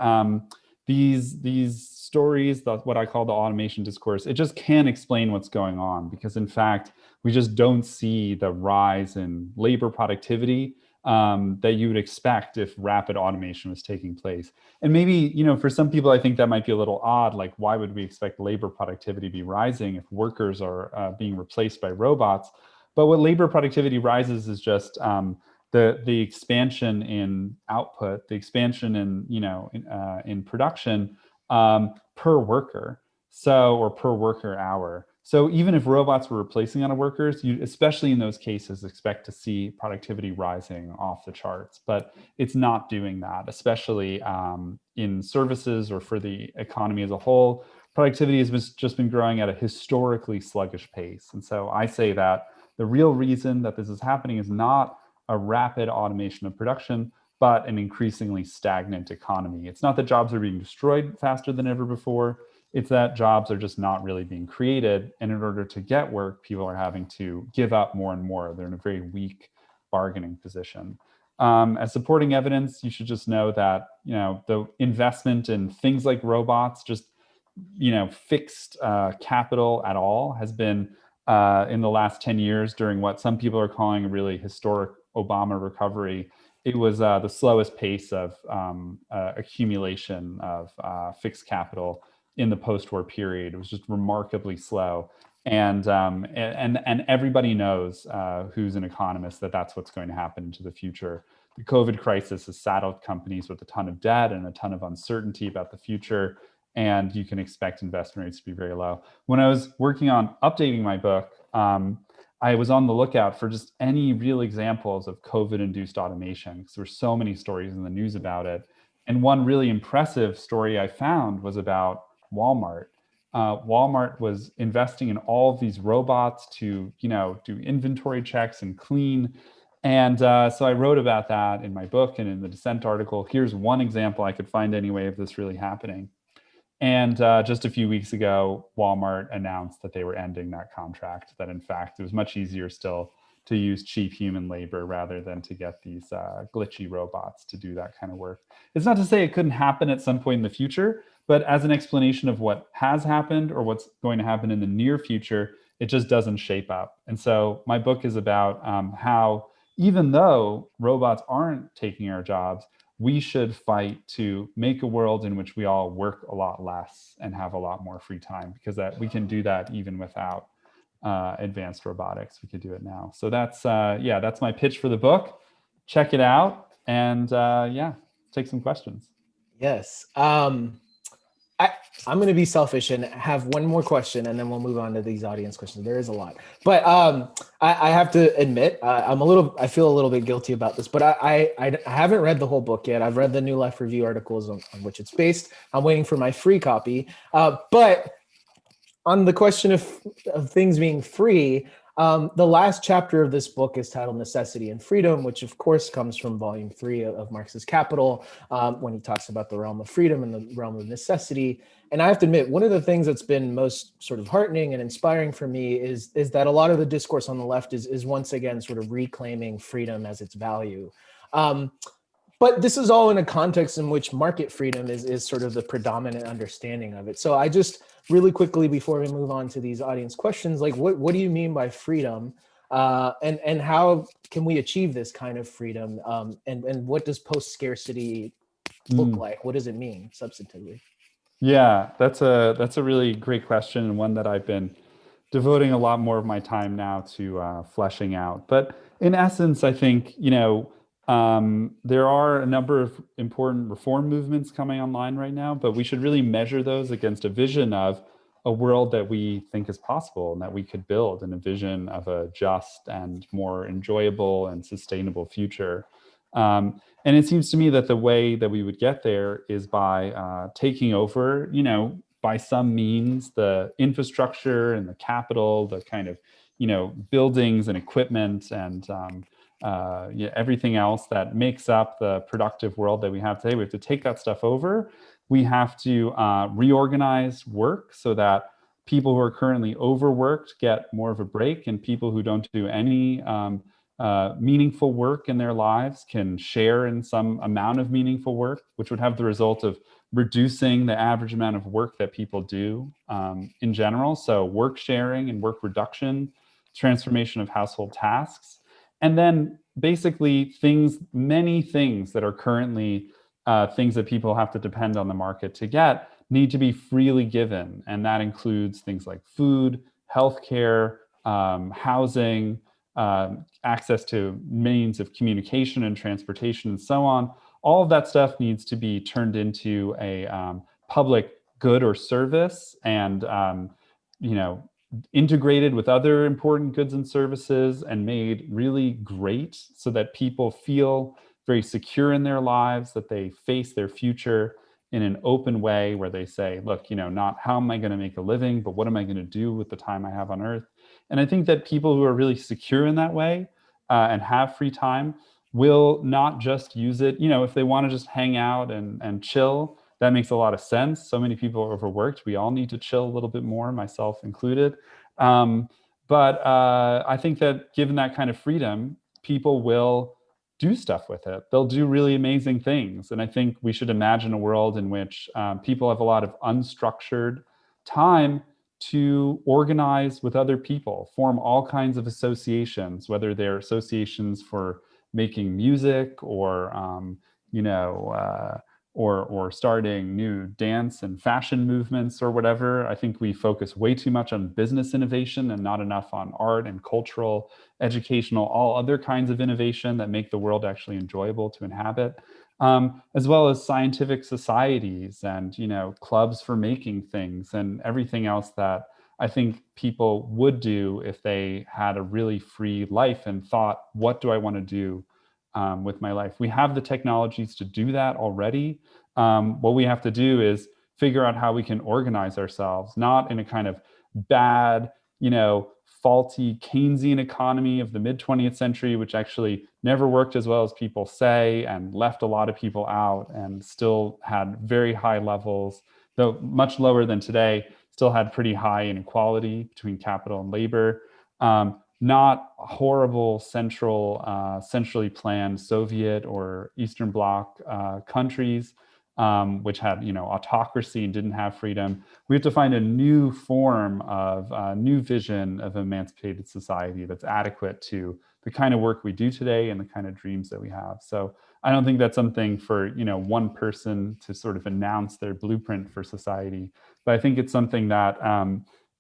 these stories, what I call the automation discourse, it just can't explain what's going on, because in fact, we just don't see the rise in labor productivity that you would expect if rapid automation was taking place. And maybe, for some people, I think that might be a little odd. Like, why would we expect labor productivity to be rising if workers are being replaced by robots? But what labor productivity rises is just the expansion in output, the expansion in production per worker, or per worker hour. So even if robots were replacing other workers, you, especially in those cases, expect to see productivity rising off the charts. But it's not doing that, especially in services or for the economy as a whole. Productivity has just been growing at a historically sluggish pace. And so I say that the real reason that this is happening is not a rapid automation of production, but an increasingly stagnant economy. It's not that jobs are being destroyed faster than ever before. It's that jobs are just not really being created. And in order to get work, people are having to give up more and more. They're in a very weak bargaining position. As supporting evidence, you should just know that, the investment in things like robots, just, fixed capital at all, has been in the last 10 years during what some people are calling a really historic Obama recovery. It was the slowest pace of accumulation of fixed capital in the post-war period. It was just remarkably slow. And everybody knows who's an economist that that's what's going to happen into the future. The COVID crisis has saddled companies with a ton of debt and a ton of uncertainty about the future, and you can expect investment rates to be very low. When I was working on updating my book, I was on the lookout for just any real examples of COVID-induced automation, because there were so many stories in the news about it. And one really impressive story I found was about Walmart. Walmart was investing in all of these robots to, do inventory checks and clean. And so I wrote about that in my book and in the Dissent article. Here's one example I could find anyway of this really happening. And just a few weeks ago, Walmart announced that they were ending that contract, that in fact, it was much easier still to use cheap human labor rather than to get these glitchy robots to do that kind of work. It's not to say it couldn't happen at some point in the future, but as an explanation of what has happened or what's going to happen in the near future, it just doesn't shape up. And so my book is about how, even though robots aren't taking our jobs, we should fight to make a world in which we all work a lot less and have a lot more free time, because that we can do that even without advanced robotics. We could do it now. So that's my pitch for the book. Check it out, and take some questions. Yes. I'm going to be selfish and have one more question, and then we'll move on to these audience questions. There is a lot, but I have to admit, I feel a little bit guilty about this, but I haven't read the whole book yet. I've read the New Life Review articles on which it's based. I'm waiting for my free copy. But on the question of things being free, the last chapter of this book is titled Necessity and Freedom, which of course comes from volume 3 of Marx's Capital, when he talks about the realm of freedom and the realm of necessity. And I have to admit, one of the things that's been most sort of heartening and inspiring for me is that a lot of the discourse on the left is once again sort of reclaiming freedom as its value. But this is all in a context in which market freedom is sort of the predominant understanding of it. So I just really quickly, before we move on to these audience questions, like what do you mean by freedom? And how can we achieve this kind of freedom? And what does post-scarcity look like? What does it mean substantively? Yeah, that's a really great question, and one that I've been devoting a lot more of my time now to fleshing out. But in essence, I think, there are a number of important reform movements coming online right now, but we should really measure those against a vision of a world that we think is possible and that we could build, and a vision of a just and more enjoyable and sustainable future. And it seems to me that the way that we would get there is by taking over, by some means, the infrastructure and the capital, the kind of, buildings and equipment and everything else that makes up the productive world that we have today. We have to take that stuff over. We have to reorganize work so that people who are currently overworked get more of a break, and people who don't do any meaningful work in their lives can share in some amount of meaningful work, which would have the result of reducing the average amount of work that people do in general. So work sharing and work reduction, transformation of household tasks. And then basically many things that are currently things that people have to depend on the market to get need to be freely given. And that includes things like food, healthcare, housing, access to means of communication and transportation and so on. All of that stuff needs to be turned into a public good or service, and integrated with other important goods and services, and made really great so that people feel very secure in their lives, that they face their future in an open way where they say, look, not how am I going to make a living, but what am I going to do with the time I have on earth? And I think that people who are really secure in that way and have free time will not just use it, if they want to just hang out and chill, that makes a lot of sense. So many people are overworked. We all need to chill a little bit more, myself included. But I think that given that kind of freedom, people will do stuff with it. They'll do really amazing things. And I think we should imagine a world in which people have a lot of unstructured time to organize with other people, form all kinds of associations, whether they're associations for making music or, or starting new dance and fashion movements or whatever. I think we focus way too much on business innovation and not enough on art and cultural, educational, all other kinds of innovation that make the world actually enjoyable to inhabit, as well as scientific societies and, clubs for making things and everything else that I think people would do if they had a really free life and thought, what do I want to do with my life? We have the technologies to do that already. What we have to do is figure out how we can organize ourselves, not in a kind of bad, faulty Keynesian economy of the mid-20th century, which actually never worked as well as people say and left a lot of people out and still had very high levels, though much lower than today, still had pretty high inequality between capital and labor. Not horrible centrally planned Soviet or Eastern Bloc countries, which had autocracy and didn't have freedom. We have to find a new form of new vision of emancipated society that's adequate to the kind of work we do today and the kind of dreams that we have. So I don't think that's something for one person to sort of announce their blueprint for society, but I think it's something that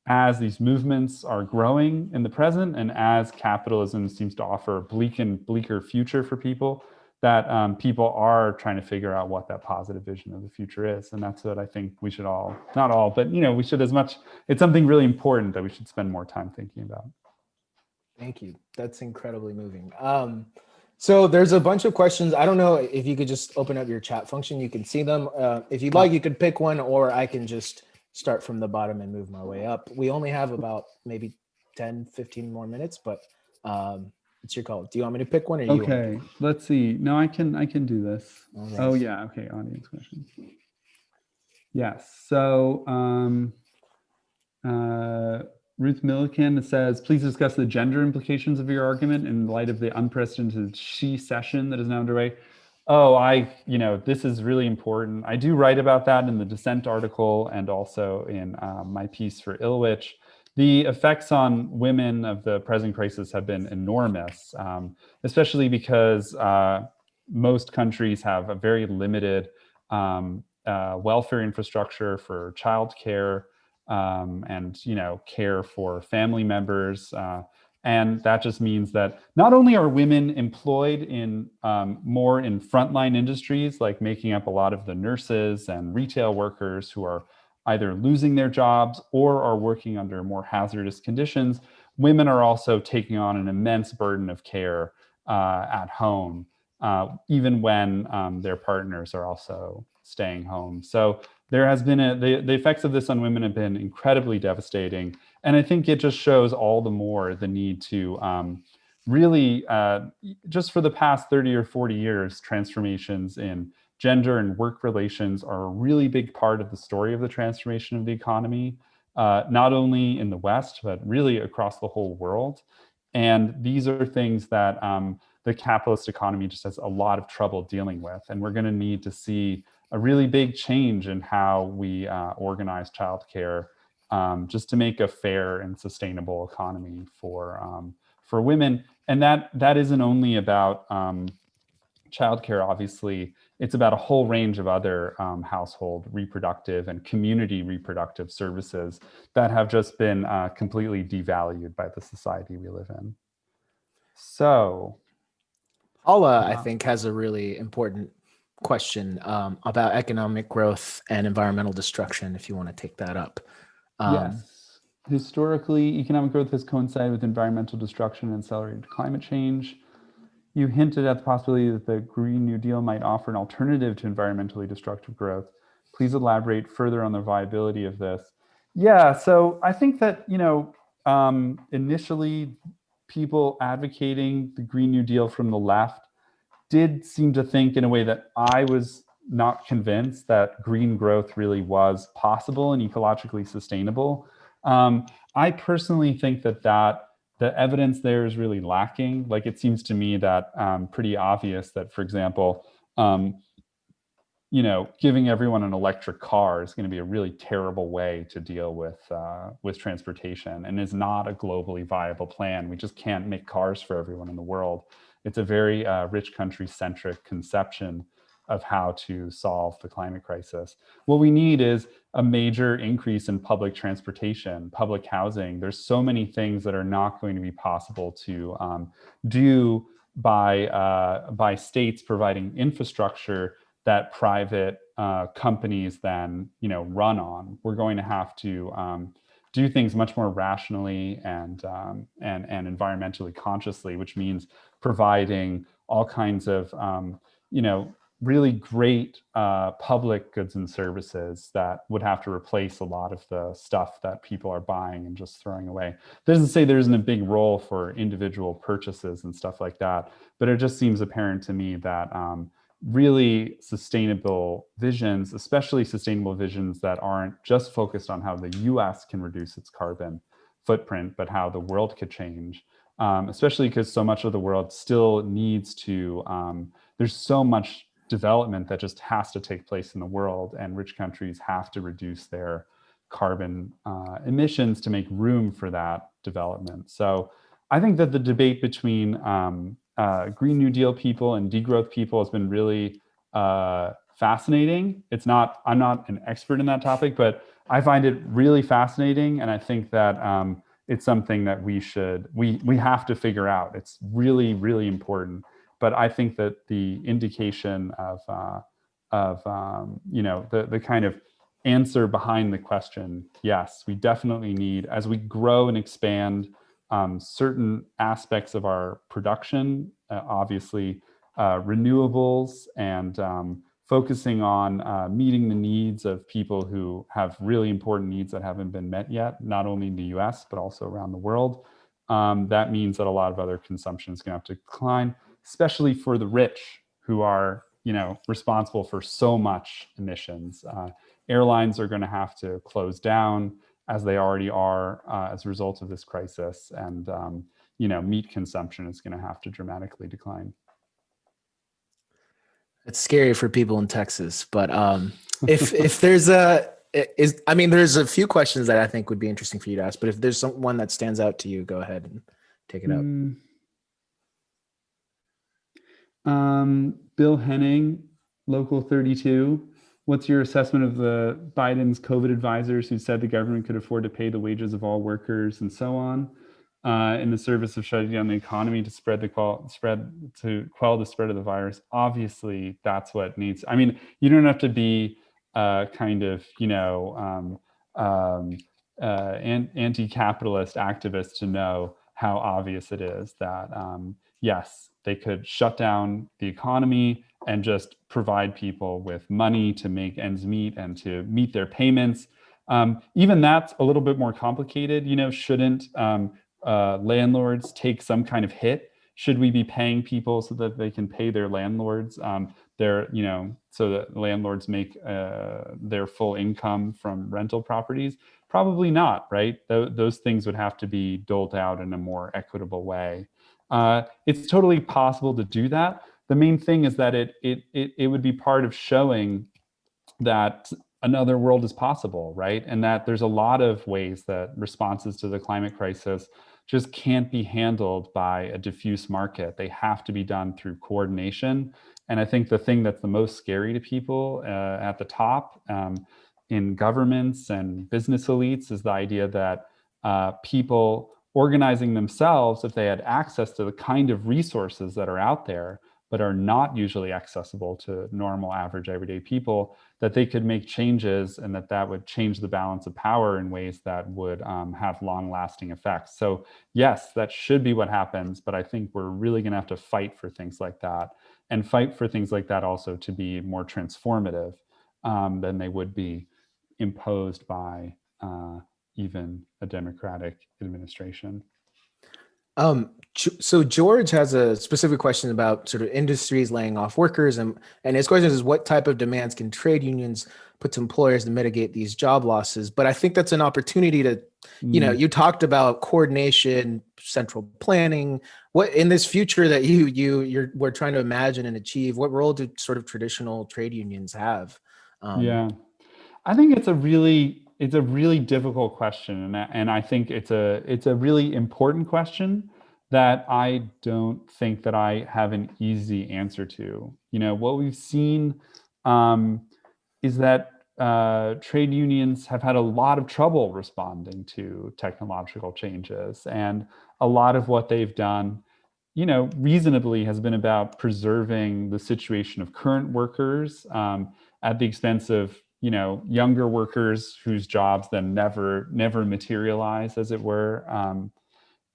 as these movements are growing in the present and as capitalism seems to offer a bleaker future for people, that people are trying to figure out what that positive vision of the future is. And that's what I think we should all, not all, but we should it's something really important that we should spend more time thinking about. Thank you. That's incredibly moving. So there's a bunch of questions. I don't know if you could just open up your chat function. You can see them. If you'd like, you could pick one, or I can just start from the bottom and move my way up. We only have about maybe 10, 15 more minutes, but it's your call. Do you want me to pick one, or you? Okay, let's see. No, I can do this. Right. Oh yeah, okay, audience questions. Yes, so Ruth Milliken says, please discuss the gender implications of your argument in light of the unprecedented she session that is now underway. Oh, this is really important. I do write about that in the Dissent article and also in my piece for Ilwich. The effects on women of the present crisis have been enormous, especially because most countries have a very limited welfare infrastructure for childcare and care for family members. And that just means that not only are women employed in more in frontline industries, like making up a lot of the nurses and retail workers who are either losing their jobs or are working under more hazardous conditions, women are also taking on an immense burden of care at home, even when their partners are also staying home. So there has been the effects of this on women have been incredibly devastating. And I think it just shows all the more the need to really, just for the past 30 or 40 years, transformations in gender and work relations are a really big part of the story of the transformation of the economy, not only in the West, but really across the whole world. And these are things that the capitalist economy just has a lot of trouble dealing with. And we're going to need to see a really big change in how we organize childcare, just to make a fair and sustainable economy for women. And that isn't only about childcare, obviously. It's about a whole range of other household reproductive and community reproductive services that have just been completely devalued by the society we live in. So Paula, I think, has a really important question about economic growth and environmental destruction, if you want to take that up. Yes. Historically, economic growth has coincided with environmental destruction and accelerated climate change. You hinted at the possibility that the Green New Deal might offer an alternative to environmentally destructive growth. Please elaborate further on the viability of this. Yeah, so I think that, initially people advocating the Green New Deal from the left did seem to think in a way that I was not convinced that green growth really was possible and ecologically sustainable. I personally think that the evidence there is really lacking. Like, it seems to me that pretty obvious that, for example, giving everyone an electric car is going to be a really terrible way to deal with transportation, and is not a globally viable plan. We just can't make cars for everyone in the world. It's a very rich country centric conception of how to solve the climate crisis. What we need is a major increase in public transportation, public housing. There's so many things that are not going to be possible to do by states providing infrastructure that private companies then run on. We're going to have to do things much more rationally and environmentally consciously, which means providing all kinds of really great public goods and services that would have to replace a lot of the stuff that people are buying and just throwing away. That doesn't say there isn't a big role for individual purchases and stuff like that, but it just seems apparent to me that really sustainable visions, especially sustainable visions that aren't just focused on how the US can reduce its carbon footprint, but how the world could change, especially because so much of the world still needs to, there's so much development that just has to take place in the world, and rich countries have to reduce their carbon emissions to make room for that development. So I think that the debate between Green New Deal people and degrowth people has been really fascinating. I'm not an expert in that topic, but I find it really fascinating, and I think that it's something that we have to figure out. It's really, really important. But I think that the indication of the kind of answer behind the question, yes, we definitely need, as we grow and expand certain aspects of our production, obviously renewables, and focusing on meeting the needs of people who have really important needs that haven't been met yet, not only in the US, but also around the world. That means that a lot of other consumption is going to have to decline, especially for the rich who are responsible for so much emissions. Airlines are going to have to close down, as they already are, as a result of this crisis, and meat consumption is going to have to dramatically decline. It's scary for people in Texas, but if there's there's a few questions that I think would be interesting for you to ask, but if there's one that stands out to you, go ahead and take it up. Bill Henning, Local 32. What's your assessment of the Biden's COVID advisors who said the government could afford to pay the wages of all workers and so on, in the service of shutting down the economy to quell the spread of the virus? Obviously, that's what needs. I mean, you don't have to be anti-capitalist activist to know how obvious it is that yes, they could shut down the economy and just provide people with money to make ends meet and to meet their payments. Even that's a little bit more complicated. Shouldn't landlords take some kind of hit? Should we be paying people so that they can pay their landlords so that landlords make their full income from rental properties? Probably not, right? Those things would have to be doled out in a more equitable way. It's totally possible to do that. The main thing is that it would be part of showing that another world is possible, right? And that there's a lot of ways that responses to the climate crisis just can't be handled by a diffuse market. They have to be done through coordination. And I think the thing that's the most scary to people at the top, in governments and business elites, is the idea that people organizing themselves, if they had access to the kind of resources that are out there, but are not usually accessible to normal, average, everyday people, that they could make changes, and that would change the balance of power in ways that would have long-lasting effects. So yes, that should be what happens, but I think we're really going to have to fight for things like that, and fight for things like that also to be more transformative than they would be imposed by even a Democratic administration. So George has a specific question about sort of industries laying off workers, and his question is what type of demands can trade unions put to employers to mitigate these job losses? But I think that's an opportunity to, Mm, you talked about coordination, central planning. What in this future that we're trying to imagine and achieve, what role do sort of traditional trade unions have? Um, yeah. I think it's a really difficult question, and I think it's a really important question that I don't think that I have an easy answer to. What we've seen um, is that trade unions have had a lot of trouble responding to technological changes, and a lot of what they've done, reasonably has been about preserving the situation of current workers at the expense of younger workers whose jobs then never materialize, as it were.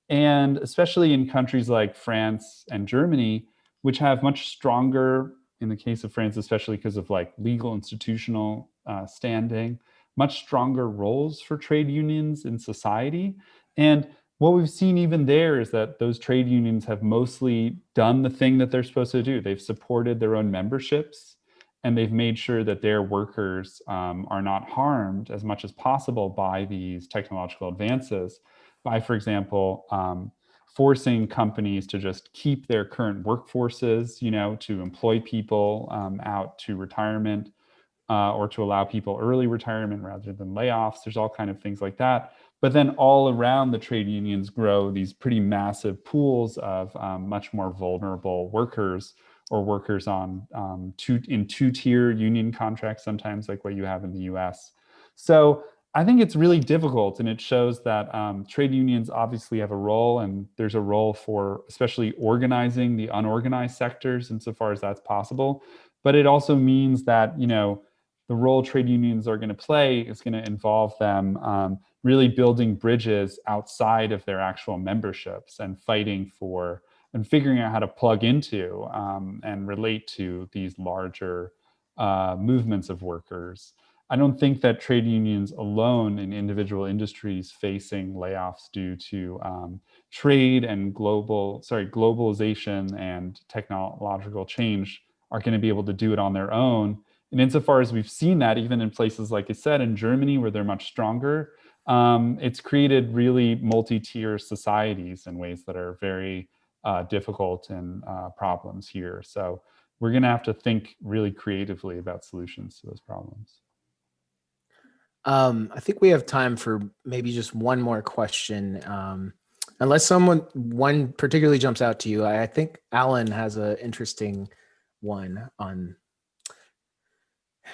And especially in countries like France and Germany, which have much stronger, in the case of France, especially because of like legal institutional standing, much stronger roles for trade unions in society. And what we've seen even there is that those trade unions have mostly done the thing that they're supposed to do. They've supported their own memberships, and they've made sure that their workers are not harmed as much as possible by these technological advances by, for example, forcing companies to just keep their current workforces, to employ people out to retirement, or to allow people early retirement rather than layoffs. There's all kind of things like that. But then all around the trade unions grow these pretty massive pools of much more vulnerable workers, or workers on two-tier union contracts, sometimes like what you have in the US. So I think it's really difficult, and it shows that trade unions obviously have a role, and there's a role for especially organizing the unorganized sectors insofar as that's possible. But it also means that the role trade unions are going to play is going to involve them really building bridges outside of their actual memberships and fighting for and figuring out how to plug into and relate to these larger movements of workers. I don't think that trade unions alone in individual industries facing layoffs due to trade and globalization and technological change are going to be able to do it on their own. And insofar as we've seen that, even in places like I said, in Germany, where they're much stronger, it's created really multi-tier societies in ways that are very difficult and problems here. So we're going to have to think really creatively about solutions to those problems. I think we have time for maybe just one more question. Unless one particularly jumps out to you, I think Alan has an interesting one on.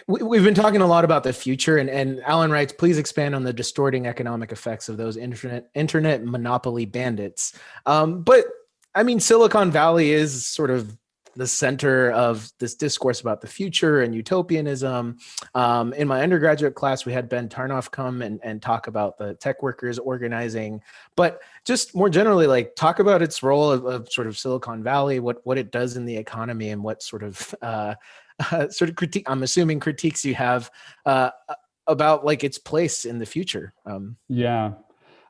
We've been talking a lot about the future, and Alan writes, please expand on the distorting economic effects of those internet monopoly bandits. But I mean, Silicon Valley is sort of the center of this discourse about the future and utopianism. In my undergraduate class, we had Ben Tarnoff come and talk about the tech workers organizing, but just more generally, like talk about its role of sort of Silicon Valley, what it does in the economy, and what sort of sort of critique, I'm assuming critiques you have about like its place in the future. Yeah.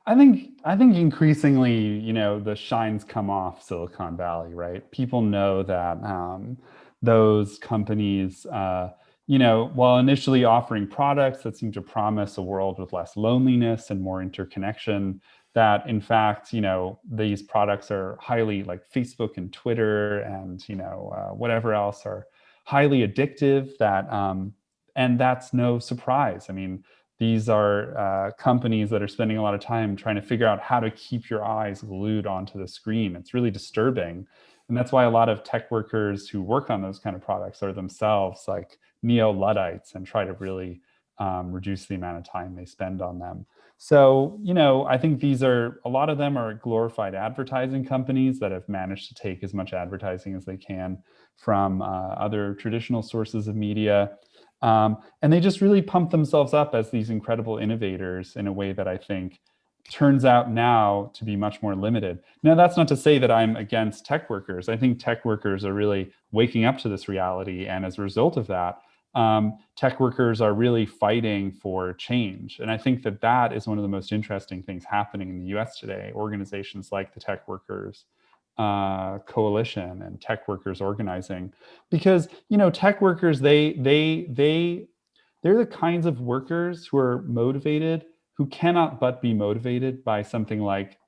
I think increasingly, the shines come off Silicon Valley, right? People know that those companies, while initially offering products that seem to promise a world with less loneliness and more interconnection, that in fact, these products are highly, like Facebook and Twitter and whatever else, are highly addictive. And that's no surprise. I mean, these are companies that are spending a lot of time trying to figure out how to keep your eyes glued onto the screen. It's really disturbing. And that's why a lot of tech workers who work on those kind of products are themselves like neo-Luddites and try to really reduce the amount of time they spend on them. So, I think a lot of them are glorified advertising companies that have managed to take as much advertising as they can from other traditional sources of media. And they just really pump themselves up as these incredible innovators in a way that I think turns out now to be much more limited. Now, that's not to say that I'm against tech workers. I think tech workers are really waking up to this reality. And as a result of that, tech workers are really fighting for change. And I think that that is one of the most interesting things happening in the US today. Organizations like the Tech Workers Coalition and tech workers organizing, because, you know, tech workers, they're the kinds of workers who are motivated, who cannot but be motivated by something like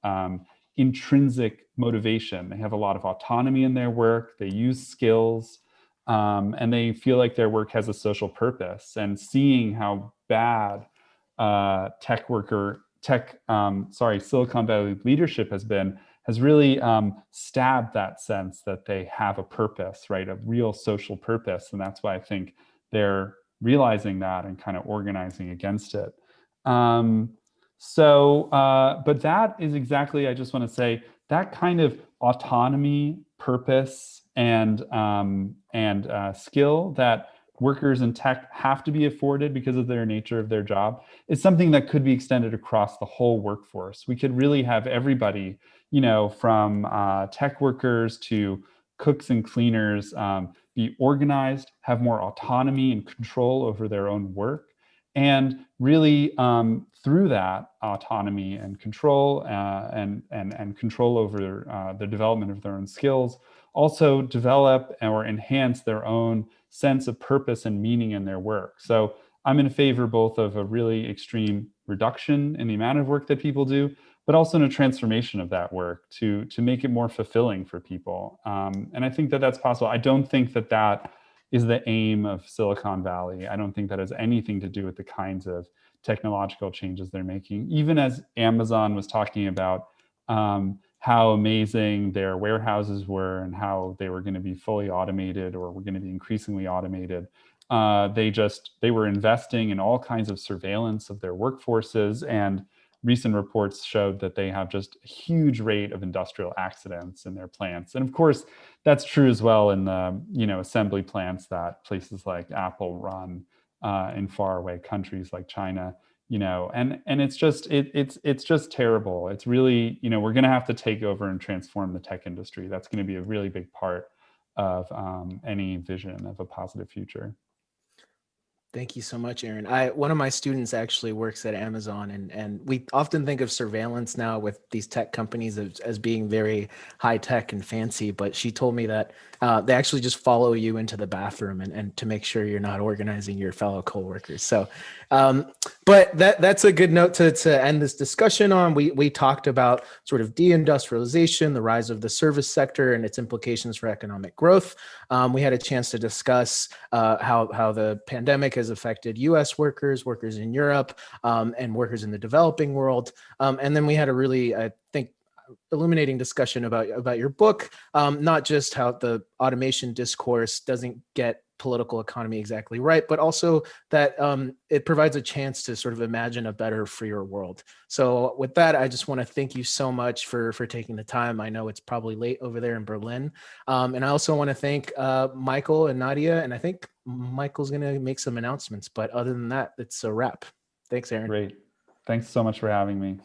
intrinsic motivation. They have a lot of autonomy in their work. They use skills, and they feel like their work has a social purpose. And seeing how bad Silicon Valley leadership has been, has really stabbed that sense that they have a purpose, right? A real social purpose. And that's why I think they're realizing that and kind of organizing against it. But that is exactly, I just want to say, that kind of autonomy, purpose, and skill that workers in tech have to be afforded because of their nature of their job is something that could be extended across the whole workforce. We could really have everybody, you know, from tech workers to cooks and cleaners, be organized, have more autonomy and control over their own work, and really through that autonomy and control and control over the development of their own skills, also develop or enhance their own sense of purpose and meaning in their work. So I'm in favor both of a really extreme reduction in the amount of work that people do, but also in a transformation of that work to make it more fulfilling for people. And I think that that's possible. I don't think that that is the aim of Silicon Valley. I don't think that has anything to do with the kinds of technological changes they're making. Even as Amazon was talking about how amazing their warehouses were and how they were going to be fully automated or were going to be increasingly automated, they were investing in all kinds of surveillance of their workforces, and recent reports showed that they have just a huge rate of industrial accidents in their plants. And of course, that's true as well in the, you know, assembly plants that places like Apple run in faraway countries like China. You know, and it's just it's just terrible. It's really, you know, we're going to have to take over and transform the tech industry. That's going to be a really big part of any vision of a positive future. Thank you so much, Aaron. One of my students actually works at Amazon, and we often think of surveillance now with these tech companies as being very high tech and fancy. But she told me that they actually just follow you into the bathroom and to make sure you're not organizing your fellow coworkers. So, but that's a good note to end this discussion on. We talked about sort of deindustrialization, the rise of the service sector, and its implications for economic growth. We had a chance to discuss how the pandemic has affected U.S. workers in Europe, and workers in the developing world. And then we had a really, I think, illuminating discussion about your book, not just how the automation discourse doesn't get political economy exactly right, but also that it provides a chance to sort of imagine a better, freer world. So with that, I just want to thank you so much for taking the time. I know it's probably late over there in Berlin. And I also want to thank Michael and Nadia, and I think Michael's going to make some announcements, but other than that, it's a wrap. Thanks, Aaron. Great. Thanks so much for having me.